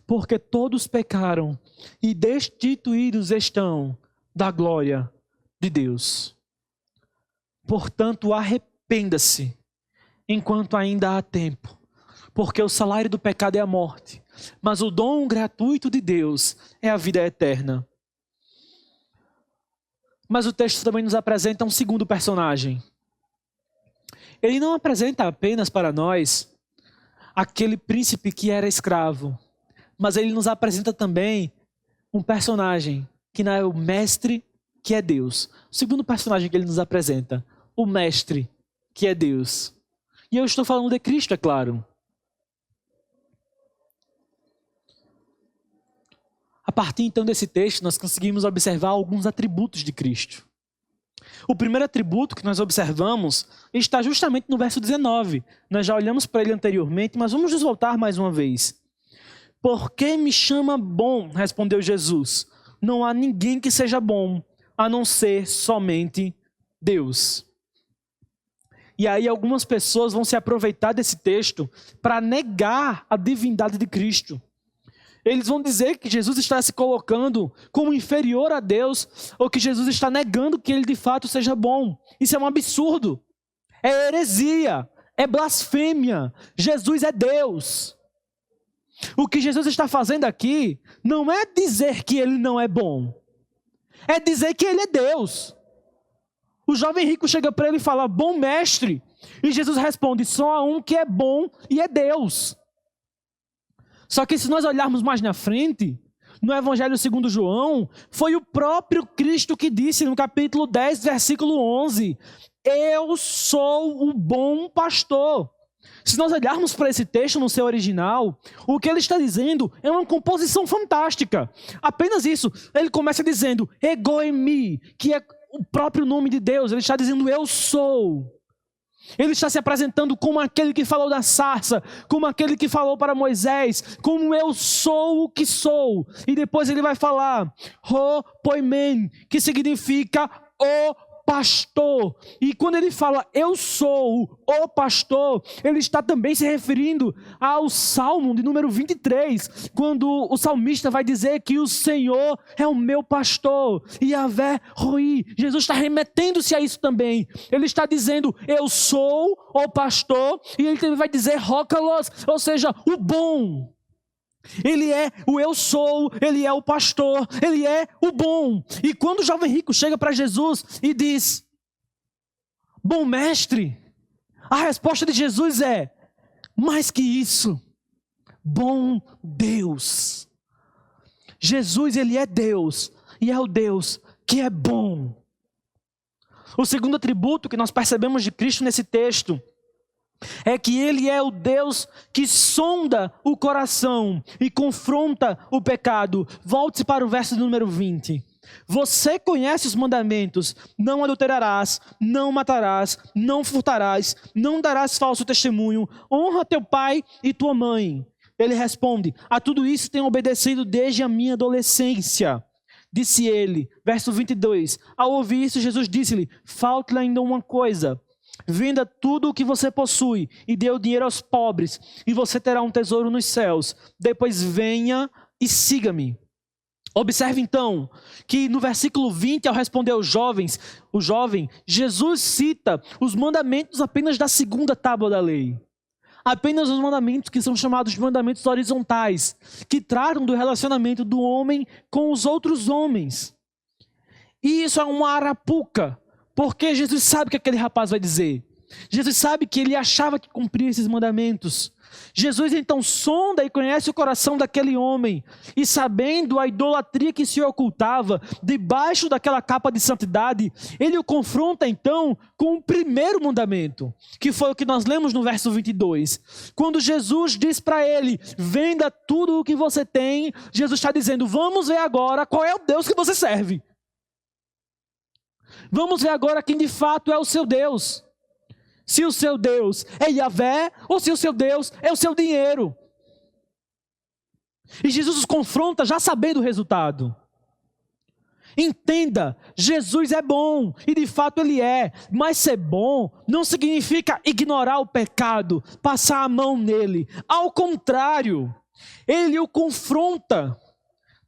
porque todos pecaram e destituídos estão da glória de Deus. Portanto, arrependa-se enquanto ainda há tempo, porque o salário do pecado é a morte, mas o dom gratuito de Deus é a vida eterna. Mas o texto também nos apresenta um segundo personagem. Ele não apresenta apenas para nós aquele príncipe que era escravo, mas ele nos apresenta também um personagem que não é o mestre, que é Deus. O segundo personagem que ele nos apresenta, o mestre, que é Deus. E eu estou falando de Cristo, é claro. A partir então desse texto, nós conseguimos observar alguns atributos de Cristo. O primeiro atributo que nós observamos está justamente no verso 19. Nós já olhamos para ele anteriormente, mas vamos nos voltar mais uma vez. Por que me chama bom? Respondeu Jesus. Não há ninguém que seja bom, a não ser somente Deus. E aí algumas pessoas vão se aproveitar desse texto para negar a divindade de Cristo. Eles vão dizer que Jesus está se colocando como inferior a Deus, ou que Jesus está negando que ele de fato seja bom. Isso é um absurdo. É heresia. É blasfêmia. Jesus é Deus. O que Jesus está fazendo aqui não é dizer que ele não é bom. É dizer que ele é Deus. O jovem rico chega para ele e fala, bom mestre. E Jesus responde, só há um que é bom e é Deus. Só que se nós olharmos mais na frente, no Evangelho segundo João, foi o próprio Cristo que disse no capítulo 10, versículo 11, eu sou o bom pastor. Se nós olharmos para esse texto no seu original, o que ele está dizendo é uma composição fantástica. Apenas isso, ele começa dizendo, ego eimi, que é o próprio nome de Deus. Ele está dizendo, eu sou. Ele está se apresentando como aquele que falou da sarça, como aquele que falou para Moisés, como eu sou o que sou. E depois ele vai falar, ho poimen, que significa o pastor. E quando ele fala, eu sou o pastor, ele está também se referindo ao Salmo de número 23, quando o salmista vai dizer que o Senhor é o meu pastor, Yahvé Roi. Jesus está remetendo-se a isso também. Ele está dizendo, eu sou o pastor, e ele também vai dizer, Rócalos, ou seja, o bom. Ele é o eu sou, ele é o pastor, ele é o bom. E quando o jovem rico chega para Jesus e diz, bom mestre, a resposta de Jesus é, mais que isso, bom Deus. Jesus, ele é Deus, e é o Deus que é bom. O segundo atributo que nós percebemos de Cristo nesse texto é que ele é o Deus que sonda o coração e confronta o pecado. Volte-se para o verso número 20. Você conhece os mandamentos, não adulterarás, não matarás, não furtarás, não darás falso testemunho, honra teu pai e tua mãe. Ele responde, a tudo isso tenho obedecido desde a minha adolescência. Disse ele, verso 22, ao ouvir isso Jesus disse-lhe, falta-lhe ainda uma coisa. Venda tudo o que você possui e dê o dinheiro aos pobres, e você terá um tesouro nos céus. Depois venha e siga-me. Observe então que no versículo 20, ao responder aos jovens, o jovem, Jesus cita os mandamentos apenas da segunda tábua da lei. Apenas os mandamentos que são chamados de mandamentos horizontais, que tratam do relacionamento do homem com os outros homens. E isso é uma arapuca. Porque Jesus sabe o que aquele rapaz vai dizer. Jesus sabe que ele achava que cumpria esses mandamentos. Jesus então sonda e conhece o coração daquele homem. E sabendo a idolatria que se ocultava debaixo daquela capa de santidade, ele o confronta então com o primeiro mandamento, que foi o que nós lemos no verso 22. Quando Jesus diz para ele, venda tudo o que você tem, Jesus está dizendo, vamos ver agora qual é o Deus que você serve. Vamos ver agora quem de fato é o seu Deus. Se o seu Deus é Yahvé ou se o seu Deus é o seu dinheiro. E Jesus os confronta já sabendo o resultado. Entenda, Jesus é bom e de fato ele é. Mas ser bom não significa ignorar o pecado, passar a mão nele. Ao contrário, ele o confronta.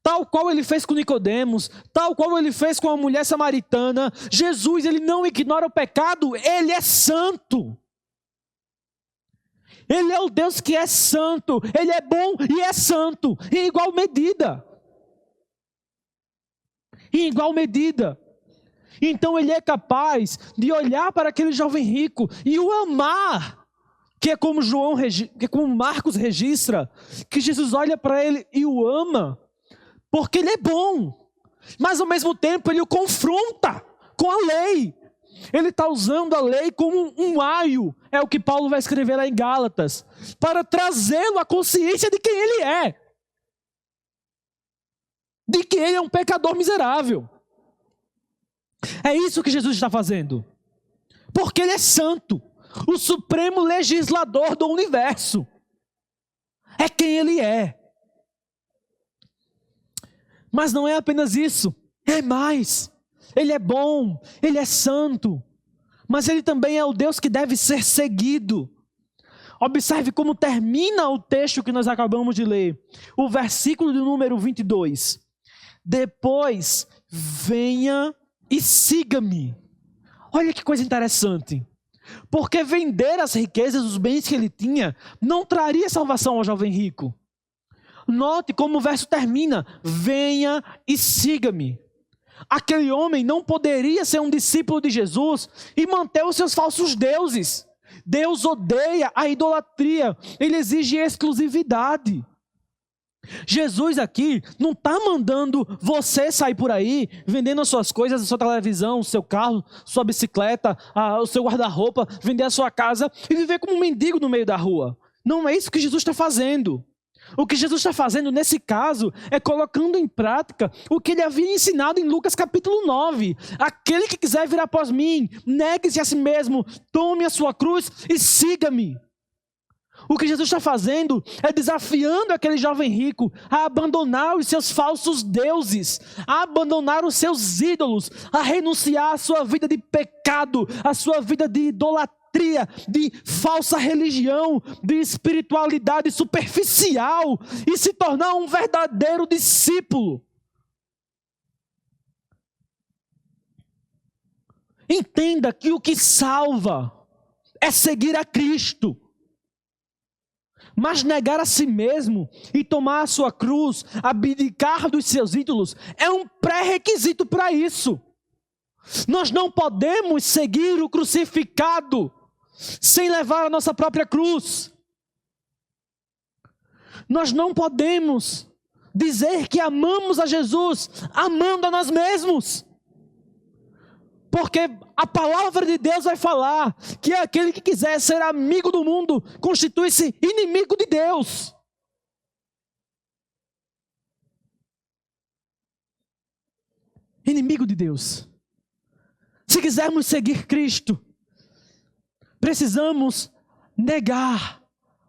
Tal qual ele fez com Nicodemos, tal qual ele fez com a mulher samaritana. Jesus, ele não ignora o pecado, ele é santo. Ele é o Deus que é santo, ele é bom e é santo, em igual medida. Em igual medida. Então ele é capaz de olhar para aquele jovem rico e o amar, que é como Marcos registra, que Jesus olha para ele e o ama. Porque ele é bom, mas ao mesmo tempo ele o confronta com a lei. Ele está usando a lei como um aio, é o que Paulo vai escrever lá em Gálatas, para trazê-lo à consciência de quem ele é. De que ele é um pecador miserável. É isso que Jesus está fazendo. Porque Ele é santo, o supremo legislador do universo. É quem Ele é. Mas não é apenas isso, é mais. Ele é bom, Ele é santo, mas Ele também é o Deus que deve ser seguido. Observe como termina o texto que nós acabamos de ler. O versículo de número 22. Depois, venha e siga-me. Olha que coisa interessante. Porque vender as riquezas, os bens que ele tinha, não traria salvação ao jovem rico. Note como o verso termina. Venha e siga-me. Aquele homem não poderia ser um discípulo de Jesus e manter os seus falsos deuses. Deus odeia a idolatria. Ele exige exclusividade. Jesus aqui não está mandando você sair por aí vendendo as suas coisas, a sua televisão, o seu carro, sua bicicleta, o seu guarda-roupa, vender a sua casa e viver como um mendigo no meio da rua. Não é isso que Jesus está fazendo. O que Jesus está fazendo nesse caso é colocando em prática o que ele havia ensinado em Lucas capítulo 9. Aquele que quiser vir após mim, negue-se a si mesmo, tome a sua cruz e siga-me. O que Jesus está fazendo é desafiando aquele jovem rico a abandonar os seus falsos deuses, a abandonar os seus ídolos, a renunciar à sua vida de pecado, à sua vida de idolatria, de falsa religião, de espiritualidade superficial e se tornar um verdadeiro discípulo. Entenda que o que salva é seguir a Cristo. Mas negar a si mesmo e tomar a sua cruz, abdicar dos seus ídolos, é um pré-requisito para isso. Nós não podemos seguir o crucificado sem levar a nossa própria cruz. Nós não podemos dizer que amamos a Jesus amando a nós mesmos. Porque a palavra de Deus vai falar que aquele que quiser ser amigo do mundo constitui-se inimigo de Deus. Inimigo de Deus. Se quisermos seguir Cristo, precisamos negar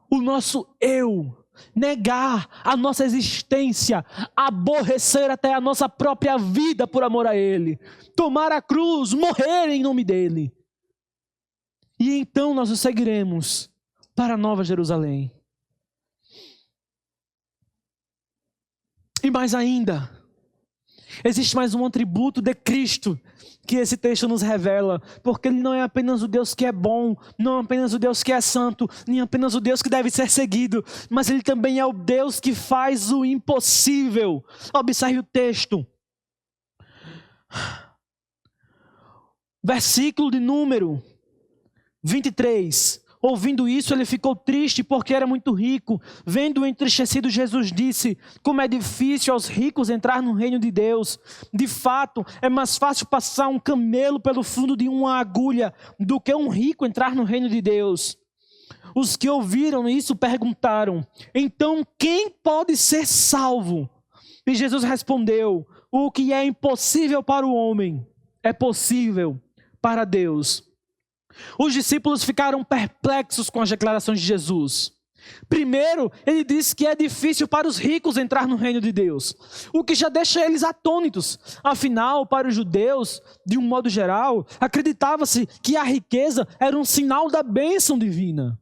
o nosso eu, negar a nossa existência, aborrecer até a nossa própria vida por amor a Ele, tomar a cruz, morrer em nome dEle. E então nós o seguiremos para a Nova Jerusalém. E mais ainda, existe mais um atributo de Cristo que esse texto nos revela, porque Ele não é apenas o Deus que é bom, não é apenas o Deus que é santo, nem apenas o Deus que deve ser seguido, mas Ele também é o Deus que faz o impossível. Observe o texto. Versículo de número 23. Ouvindo isso, ele ficou triste porque era muito rico. Vendo o entristecido, Jesus disse: como é difícil aos ricos entrar no reino de Deus. De fato, é mais fácil passar um camelo pelo fundo de uma agulha do que um rico entrar no reino de Deus. Os que ouviram isso perguntaram: então quem pode ser salvo? E Jesus respondeu: o que é impossível para o homem é possível para Deus. Os discípulos ficaram perplexos com as declarações de Jesus. Primeiro, ele disse que é difícil para os ricos entrar no reino de Deus, o que já deixa eles atônitos. Afinal, para os judeus, de um modo geral, acreditava-se que a riqueza era um sinal da bênção divina.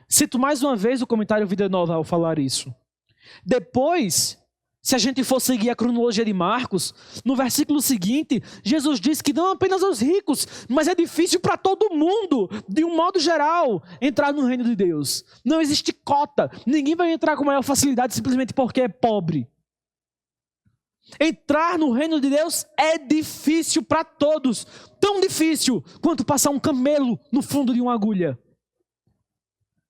Cito mais uma vez o comentário Vida Nova ao falar isso. Depois, se a gente for seguir a cronologia de Marcos, no versículo seguinte, Jesus diz que não apenas aos ricos, mas é difícil para todo mundo, de um modo geral, entrar no reino de Deus. Não existe cota, ninguém vai entrar com maior facilidade simplesmente porque é pobre. Entrar no reino de Deus é difícil para todos, tão difícil quanto passar um camelo no fundo de uma agulha.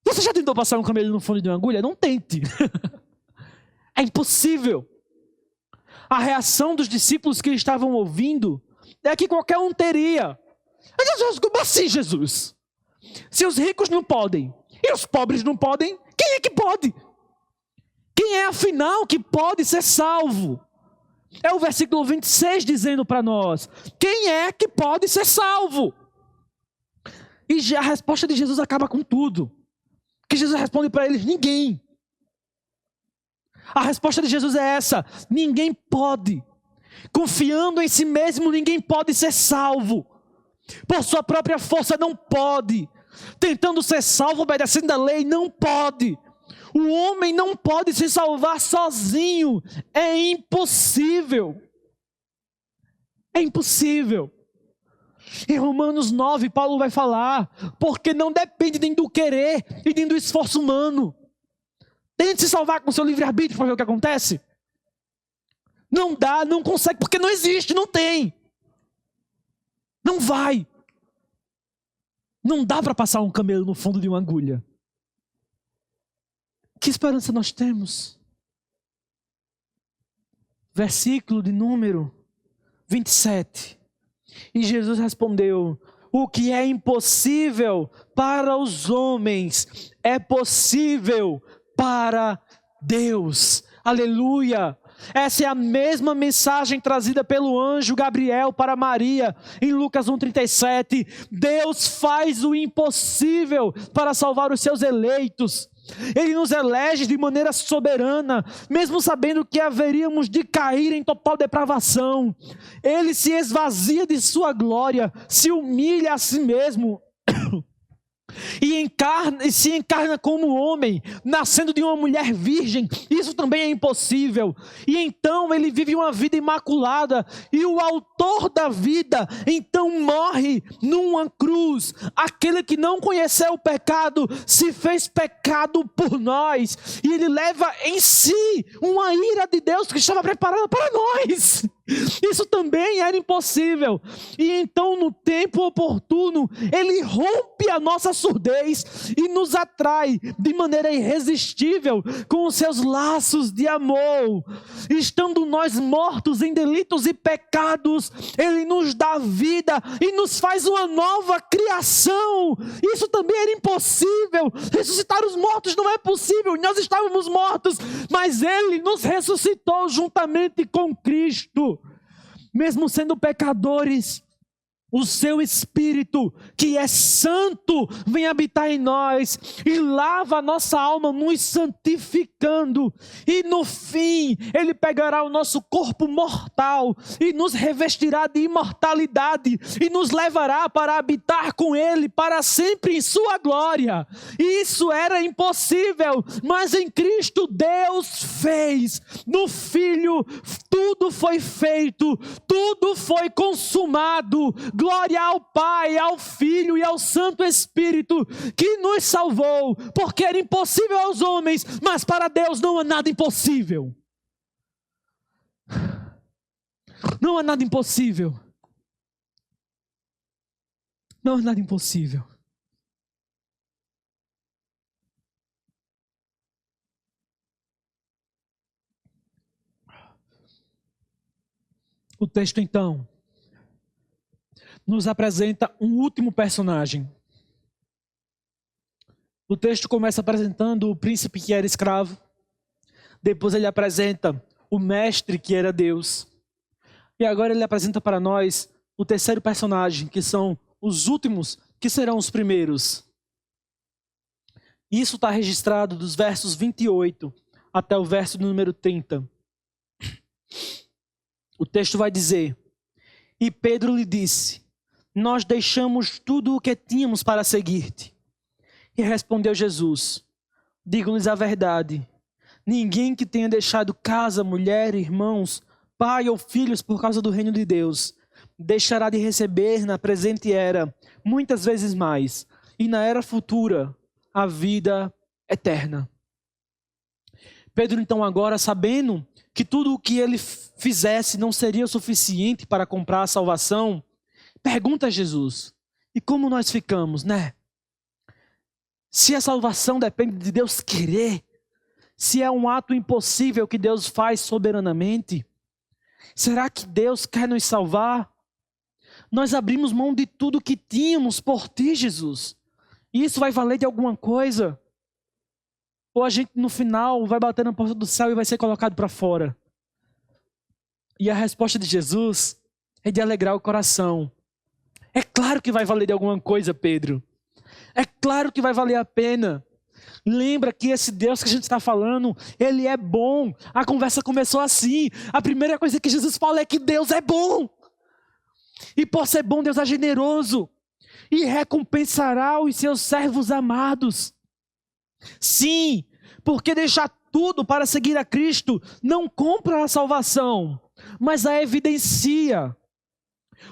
Você já tentou passar um camelo no fundo de uma agulha? Não tente. É impossível. A reação dos discípulos que estavam ouvindo é que qualquer um teria. Mas Jesus, como assim, Jesus? Se os ricos não podem e os pobres não podem, quem é que pode? Quem é, afinal, que pode ser salvo? É o versículo 26 dizendo para nós: quem é que pode ser salvo? E a resposta de Jesus acaba com tudo. Que Jesus responde para eles: ninguém. A resposta de Jesus é essa: ninguém pode. Confiando em si mesmo, ninguém pode ser salvo. Por sua própria força, não pode. Tentando ser salvo, obedecendo a lei, não pode. O homem não pode se salvar sozinho. É impossível. É impossível. Em Romanos 9, Paulo vai falar: porque não depende nem do querer e nem do esforço humano. Tente se salvar com seu livre-arbítrio para ver o que acontece. Não dá, não consegue, porque não existe, não tem. Não vai. Não dá para passar um camelo no fundo de uma agulha. Que esperança nós temos? Versículo de número 27. E Jesus respondeu: o que é impossível para os homens é possível para Deus. Aleluia! Essa é a mesma mensagem trazida pelo anjo Gabriel para Maria em Lucas 1,37. Deus faz o impossível para salvar os seus eleitos. Ele nos elege de maneira soberana, mesmo sabendo que haveríamos de cair em total depravação. Ele se esvazia de sua glória, se humilha a si mesmo e se encarna como homem, nascendo de uma mulher virgem. Isso também é impossível. E então ele vive uma vida imaculada, e o autor da vida então morre numa cruz. Aquele que não conheceu o pecado se fez pecado por nós, e ele leva em si uma ira de Deus que estava preparada para nós. Isso também era impossível. E então, no tempo oportuno, ele rompe a nossa surdez e nos atrai de maneira irresistível com os seus laços de amor. Estando nós mortos em delitos e pecados, ele nos dá vida e nos faz uma nova criação. Isso também era impossível. Ressuscitar os mortos não é possível. Nós estávamos mortos, mas ele nos ressuscitou juntamente com Cristo. Mesmo sendo pecadores, o seu Espírito, que é santo, vem habitar em nós e lava a nossa alma, nos santificando. E no fim, ele pegará o nosso corpo mortal e nos revestirá de imortalidade e nos levará para habitar com ele para sempre em sua glória. E isso era impossível, mas em Cristo Deus fez. No Filho tudo foi feito, tudo foi consumado. Glória ao Pai, ao Filho e ao Santo Espírito, que nos salvou, porque era impossível aos homens, mas para Deus não há nada impossível. Não há nada impossível. Não há nada impossível. O texto então nos apresenta um último personagem. O texto começa apresentando o príncipe que era escravo. Depois ele apresenta o mestre que era Deus. E agora ele apresenta para nós o terceiro personagem, que são os últimos, que serão os primeiros. Isso está registrado dos versos 28 até o verso número 30. O texto vai dizer: e Pedro lhe disse: nós deixamos tudo o que tínhamos para seguir-te. E respondeu Jesus: digo-lhes a verdade, ninguém que tenha deixado casa, mulher, irmãos, pai ou filhos por causa do reino de Deus, deixará de receber na presente era muitas vezes mais, e na era futura a vida eterna. Pedro então agora, sabendo que tudo o que ele fizesse não seria o suficiente para comprar a salvação, pergunta a Jesus: e como nós ficamos, né? Se a salvação depende de Deus querer, se é um ato impossível que Deus faz soberanamente, será que Deus quer nos salvar? Nós abrimos mão de tudo que tínhamos por ti, Jesus. E isso vai valer de alguma coisa? Ou a gente no final vai bater na porta do céu e vai ser colocado para fora? E a resposta de Jesus é de alegrar o coração. É claro que vai valer de alguma coisa, Pedro. É claro que vai valer a pena. Lembra que esse Deus que a gente está falando, Ele é bom. A conversa começou assim. A primeira coisa que Jesus fala é que Deus é bom. E por ser bom, Deus é generoso. E recompensará os seus servos amados. Sim, porque deixar tudo para seguir a Cristo não compra a salvação, mas a evidencia.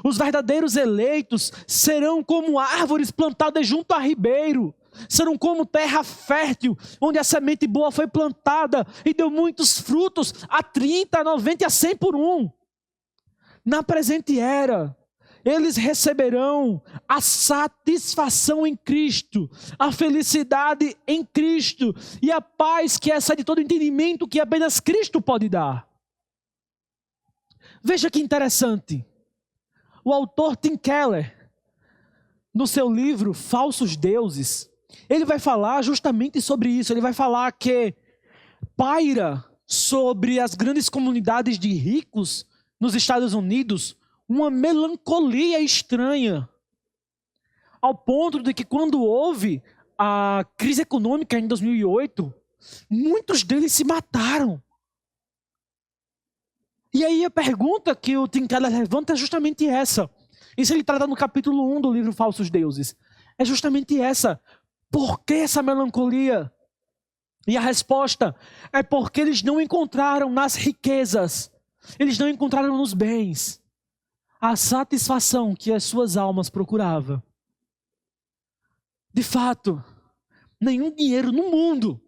Os verdadeiros eleitos serão como árvores plantadas junto a ribeiro. Serão como terra fértil, onde a semente boa foi plantada e deu muitos frutos, a 30, a 90 e a 100 por um. Na presente era, eles receberão a satisfação em Cristo, a felicidade em Cristo e a paz que excede todo entendimento que apenas Cristo pode dar. Veja que interessante. O autor Tim Keller, no seu livro Falsos Deuses, ele vai falar justamente sobre isso. Ele vai falar que paira sobre as grandes comunidades de ricos nos Estados Unidos uma melancolia estranha, ao ponto de que quando houve a crise econômica em 2008, muitos deles se mataram. E aí a pergunta que o Tim Keller levanta é justamente essa. Isso ele trata no capítulo 1 do livro Falsos Deuses. É justamente essa. Por que essa melancolia? E a resposta é porque eles não encontraram nas riquezas, eles não encontraram nos bens a satisfação que as suas almas procuravam. De fato, nenhum dinheiro no mundo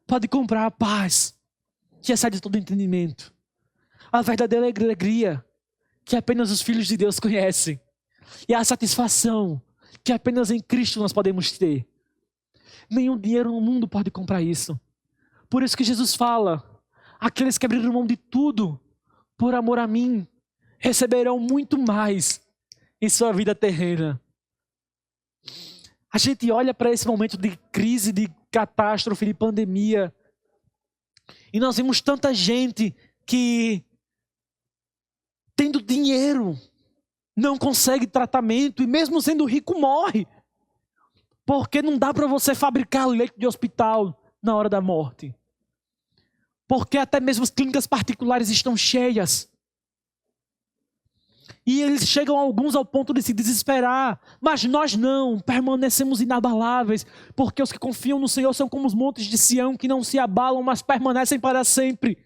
pode comprar a paz que excede todo entendimento. A verdadeira alegria que apenas os filhos de Deus conhecem. E a satisfação que apenas em Cristo nós podemos ter. Nenhum dinheiro no mundo pode comprar isso. Por isso que Jesus fala, aqueles que abriram mão de tudo por amor a mim, receberão muito mais em sua vida terrena. A gente olha para esse momento de crise, de catástrofe, de pandemia, e nós vemos tanta gente que, tendo dinheiro, não consegue tratamento, e mesmo sendo rico, morre. Porque não dá para você fabricar leito de hospital na hora da morte. Porque até mesmo as clínicas particulares estão cheias. E eles chegam alguns ao ponto de se desesperar. Mas nós não, permanecemos inabaláveis. Porque os que confiam no Senhor são como os montes de Sião, que não se abalam, mas permanecem para sempre.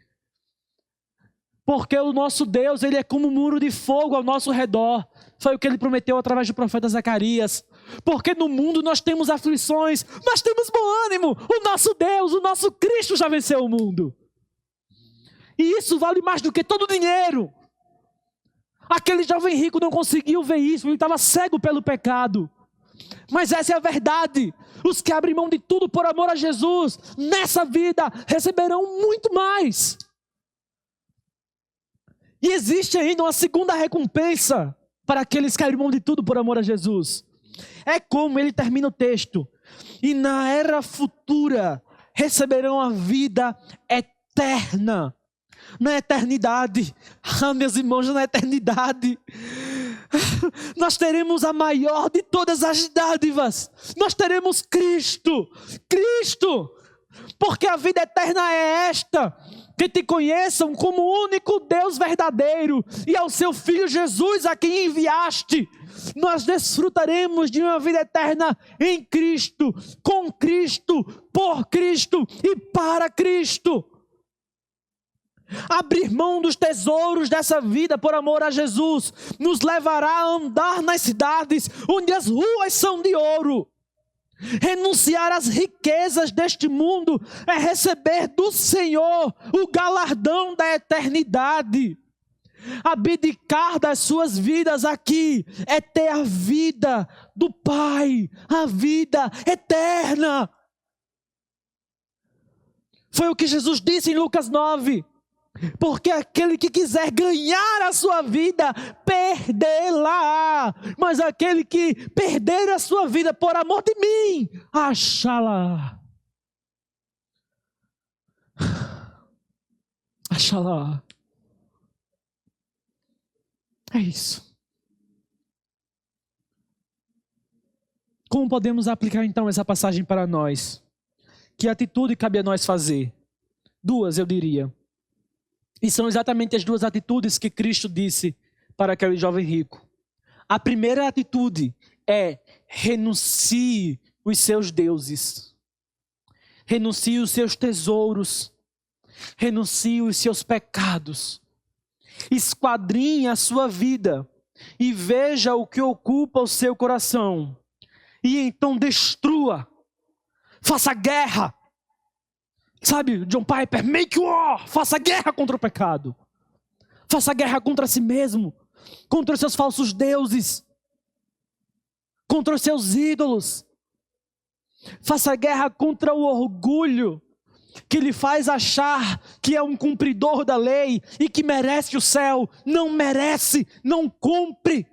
Porque o nosso Deus, Ele é como um muro de fogo ao nosso redor. Foi o que Ele prometeu através do profeta Zacarias. Porque no mundo nós temos aflições, mas temos bom ânimo. O nosso Deus, o nosso Cristo já venceu o mundo. E isso vale mais do que todo o dinheiro. Aquele jovem rico não conseguiu ver isso, ele estava cego pelo pecado. Mas essa é a verdade. Os que abrem mão de tudo por amor a Jesus, nessa vida, receberão muito mais. E existe ainda uma segunda recompensa para aqueles que abrem mão de tudo por amor a Jesus. É como ele termina o texto. E na era futura receberão a vida eterna. Na eternidade. Ah, meus irmãos, na eternidade. Nós teremos a maior de todas as dádivas. Nós teremos Cristo. Cristo. Porque a vida eterna é esta: que te conheçam como o único Deus verdadeiro e ao seu Filho Jesus a quem enviaste. Nós desfrutaremos de uma vida eterna em Cristo, com Cristo, por Cristo e para Cristo. Abrir mão dos tesouros dessa vida por amor a Jesus nos levará a andar nas cidades onde as ruas são de ouro. Renunciar às riquezas deste mundo é receber do Senhor o galardão da eternidade. Abdicar das suas vidas aqui é ter a vida do Pai, a vida eterna. Foi o que Jesus disse em Lucas 9. Porque aquele que quiser ganhar a sua vida, perdê-la. Mas aquele que perder a sua vida por amor de mim, achá-la. Achá-la. É isso. Como podemos aplicar então essa passagem para nós? Que atitude cabe a nós fazer? 2, eu diria. E são exatamente as 2 atitudes que Cristo disse para aquele jovem rico. A primeira atitude é: renuncie os seus deuses. Renuncie os seus tesouros. Renuncie os seus pecados. Esquadrinhe a sua vida e veja o que ocupa o seu coração. E então destrua. Faça guerra. Sabe, John Piper, make war. Faça guerra contra o pecado. Faça guerra contra si mesmo. Contra os seus falsos deuses. Contra os seus ídolos. Faça guerra contra o orgulho que lhe faz achar que é um cumpridor da lei e que merece o céu. Não merece, não cumpre.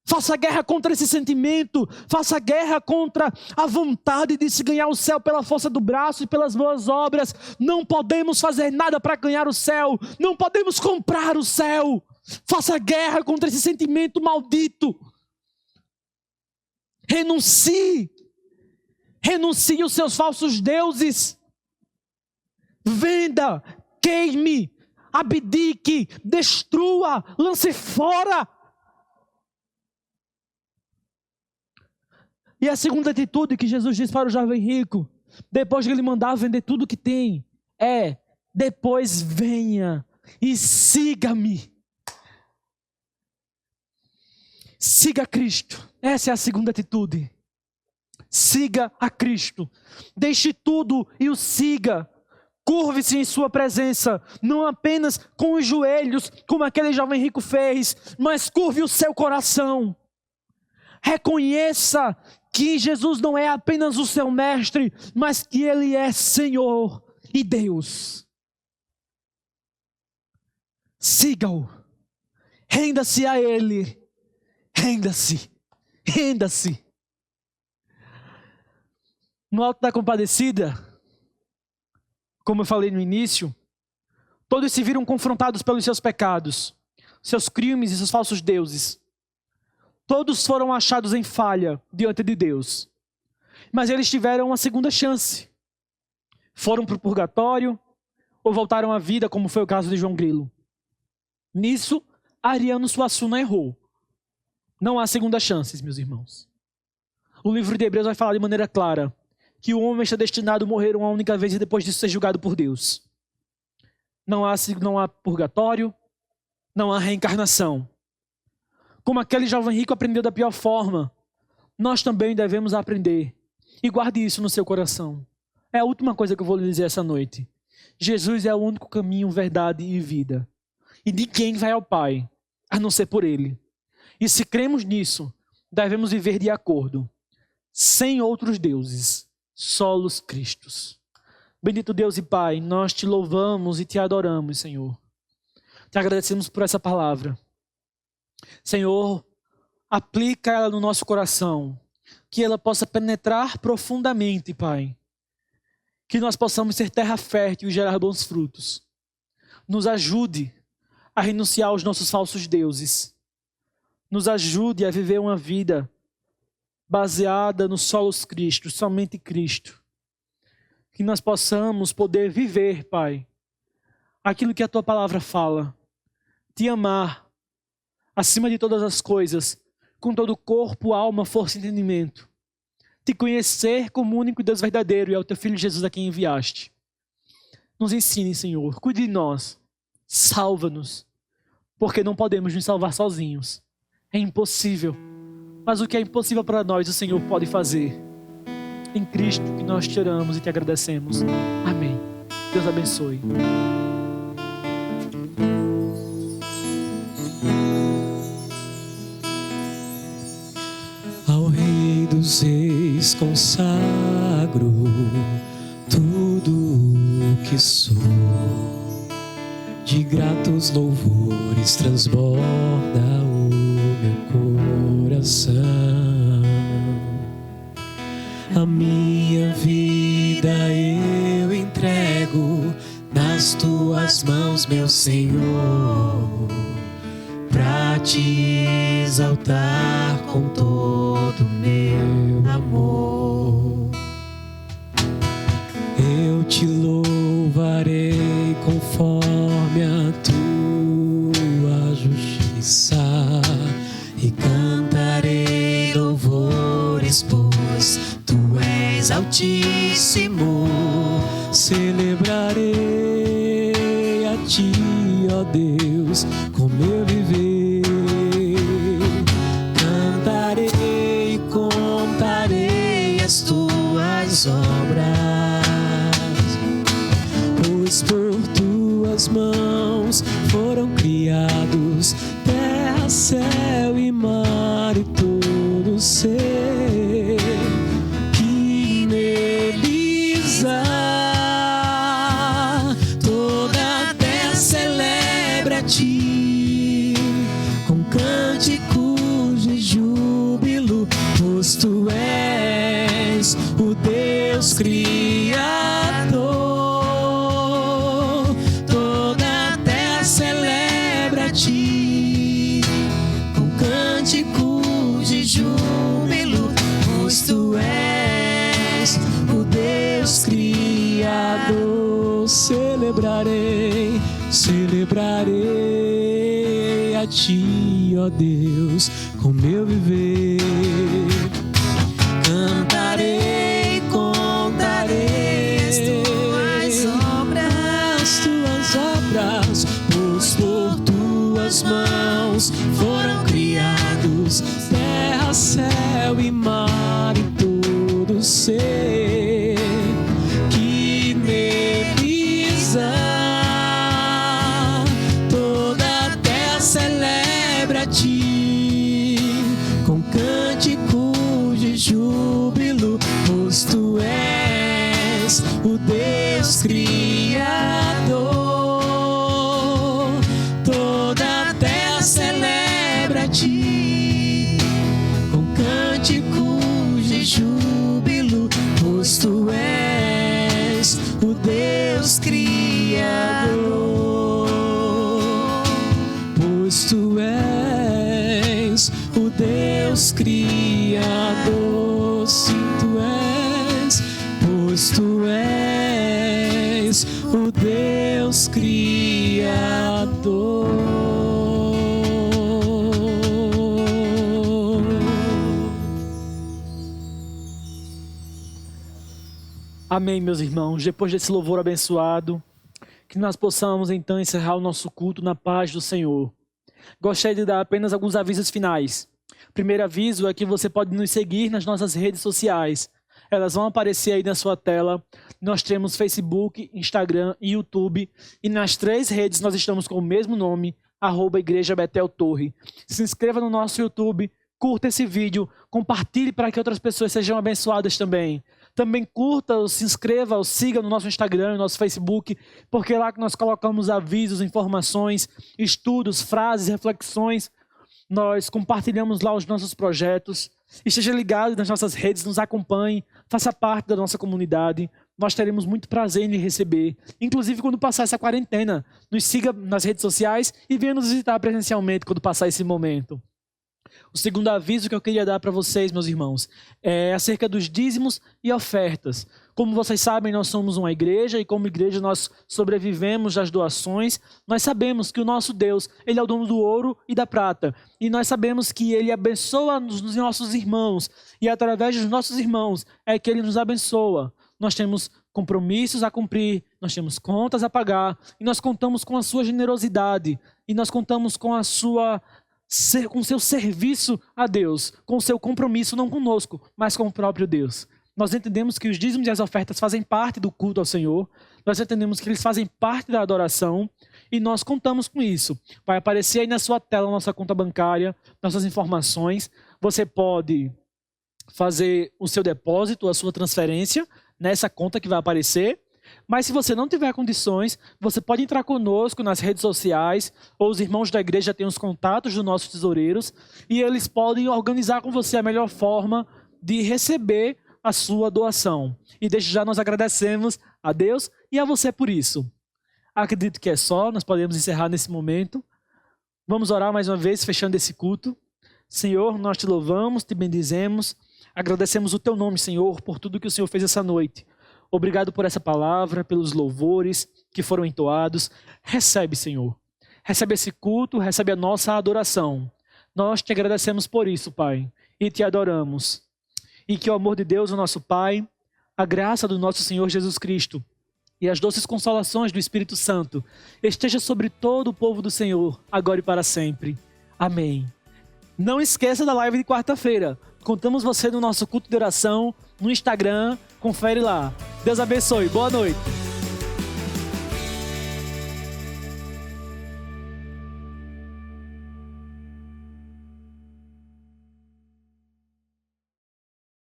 Faça guerra contra esse sentimento. Faça guerra contra a vontade de se ganhar o céu pela força do braço e pelas boas obras. Não podemos fazer nada para ganhar o céu. Não podemos comprar o céu. Faça guerra contra esse sentimento maldito. Renuncie. Renuncie os seus falsos deuses. Venda, queime, abdique, destrua, lance fora. E a segunda atitude que Jesus diz para o jovem rico, depois de ele mandar vender tudo que tem, é: depois venha e siga-me. Siga Cristo. Essa é a segunda atitude. Siga a Cristo. Deixe tudo e o siga. Curve-se em sua presença, não apenas com os joelhos, como aquele jovem rico fez, mas curve o seu coração. Reconheça que Jesus não é apenas o seu mestre, mas que Ele é Senhor e Deus. Siga-o. Renda-se a Ele. Renda-se. Renda-se. No Alto da Compadecida, como eu falei no início, todos se viram confrontados pelos seus pecados, seus crimes e seus falsos deuses. Todos foram achados em falha diante de Deus. Mas eles tiveram uma segunda chance. Foram para o purgatório ou voltaram à vida, como foi o caso de João Grilo. Nisso, Ariano Suassuna errou. Não há segunda chance, meus irmãos. O livro de Hebreus vai falar de maneira clara que o homem está destinado a morrer uma única vez e depois disso ser julgado por Deus. Não há purgatório, não há reencarnação. Como aquele jovem rico aprendeu da pior forma, nós também devemos aprender. E guarde isso no seu coração. É a última coisa que eu vou lhe dizer essa noite. Jesus é o único caminho, verdade e vida. E ninguém vai ao Pai, a não ser por Ele. E se cremos nisso, devemos viver de acordo. Sem outros deuses. Solos Cristos. Bendito Deus e Pai, nós te louvamos e te adoramos, Senhor. Te agradecemos por essa palavra. Senhor, aplica ela no nosso coração, que ela possa penetrar profundamente, Pai. Que nós possamos ser terra fértil e gerar bons frutos. Nos ajude a renunciar aos nossos falsos deuses. Nos ajude a viver uma vida baseada no solos Cristo, somente Cristo. Que nós possamos poder viver, Pai, aquilo que a Tua palavra fala. Te amar, acima de todas as coisas, com todo o corpo, alma, força e entendimento. Te conhecer como o único Deus verdadeiro e é o Teu Filho Jesus a quem enviaste. Nos ensine, Senhor, cuide de nós, salva-nos, porque não podemos nos salvar sozinhos. É impossível. Mas o que é impossível para nós, o Senhor pode fazer. Em Cristo que nós te oramos e te agradecemos. Amém. Deus abençoe. Ao Rei dos Reis consagro tudo o que sou. De gratos louvores transborda o meu coração. A minha vida eu entrego nas tuas mãos, meu Senhor, pra te exaltar com todo meu amor. Eu te louvarei conforme a tua justiça e cantarei louvores, pois tu és altíssimo. Celebrarei a ti, ó Deus, com meu viver. Cantarei e contarei as tuas obras, pois por tuas mãos foram criados terra, céu e mar e todo ser que neles há. Toda a terra celebra a ti com cânticos de júbilo, pois tu és o Deus Criador. Toda a terra celebra a ti com cânticos de júbilo, pois tu és o Deus Criador. Celebrarei, celebrarei a ti, ó Deus, com meu viver. Cantarei, contarei as tuas obras, pois por tuas mãos foram criados terra, céu e mar e todo ser que neles há. Toda a terra celebra a ti com cânticos de júbilo, pois tu és o Deus Criador. Toda a terra celebra a ti com cânticos de júbilo, pois tu és o Deus Criador. Pois tu és o Deus Criador. Sim, tu és, pois tu és o Deus Criador. Amém, meus irmãos. Depois desse louvor abençoado, que nós possamos então encerrar o nosso culto na paz do Senhor. Gostaria de dar apenas alguns avisos finais. O primeiro aviso é que você pode nos seguir nas nossas redes sociais. Elas vão aparecer aí na sua tela. Nós temos Facebook, Instagram e YouTube. E nas 3 redes nós estamos com o mesmo nome, @Igreja Betel Torre. Se inscreva no nosso YouTube, curta esse vídeo, compartilhe para que outras pessoas sejam abençoadas também. Também curta, ou se inscreva, ou siga no nosso Instagram, no nosso Facebook, porque é lá que nós colocamos avisos, informações, estudos, frases, reflexões. Nós compartilhamos lá os nossos projetos. Esteja ligado nas nossas redes, nos acompanhe, faça parte da nossa comunidade. Nós teremos muito prazer em lhe receber. Inclusive, quando passar essa quarentena, nos siga nas redes sociais e venha nos visitar presencialmente quando passar esse momento. O segundo aviso que eu queria dar para vocês, meus irmãos, é acerca dos dízimos e ofertas. Como vocês sabem, nós somos uma igreja e como igreja nós sobrevivemos das doações. Nós sabemos que o nosso Deus, Ele é o dono do ouro e da prata. E nós sabemos que Ele abençoa os nossos irmãos. E através dos nossos irmãos é que Ele nos abençoa. Nós temos compromissos a cumprir, nós temos contas a pagar. E nós contamos com a sua generosidade. E nós contamos com com o seu serviço a Deus, com o seu compromisso não conosco, mas com o próprio Deus. Nós entendemos que os dízimos e as ofertas fazem parte do culto ao Senhor, nós entendemos que eles fazem parte da adoração e nós contamos com isso. Vai aparecer aí na sua tela a nossa conta bancária, nossas informações. Você pode fazer o seu depósito, a sua transferência nessa conta que vai aparecer. Mas se você não tiver condições, você pode entrar conosco nas redes sociais, ou os irmãos da igreja têm os contatos dos nossos tesoureiros, e eles podem organizar com você a melhor forma de receber a sua doação. E desde já nós agradecemos a Deus e a você por isso. Acredito que é só, nós podemos encerrar nesse momento. Vamos orar mais uma vez, fechando esse culto. Senhor, nós te louvamos, te bendizemos, agradecemos o teu nome, Senhor, por tudo que o Senhor fez essa noite. Obrigado por essa palavra, pelos louvores que foram entoados. Recebe, Senhor. Recebe esse culto, recebe a nossa adoração. Nós te agradecemos por isso, Pai, e te adoramos. E que o amor de Deus, o nosso Pai, a graça do nosso Senhor Jesus Cristo e as doces consolações do Espírito Santo esteja sobre todo o povo do Senhor, agora e para sempre. Amém. Não esqueça da live de quarta-feira. Contamos você no nosso culto de oração, no Instagram. Confere lá. Deus abençoe. Boa noite.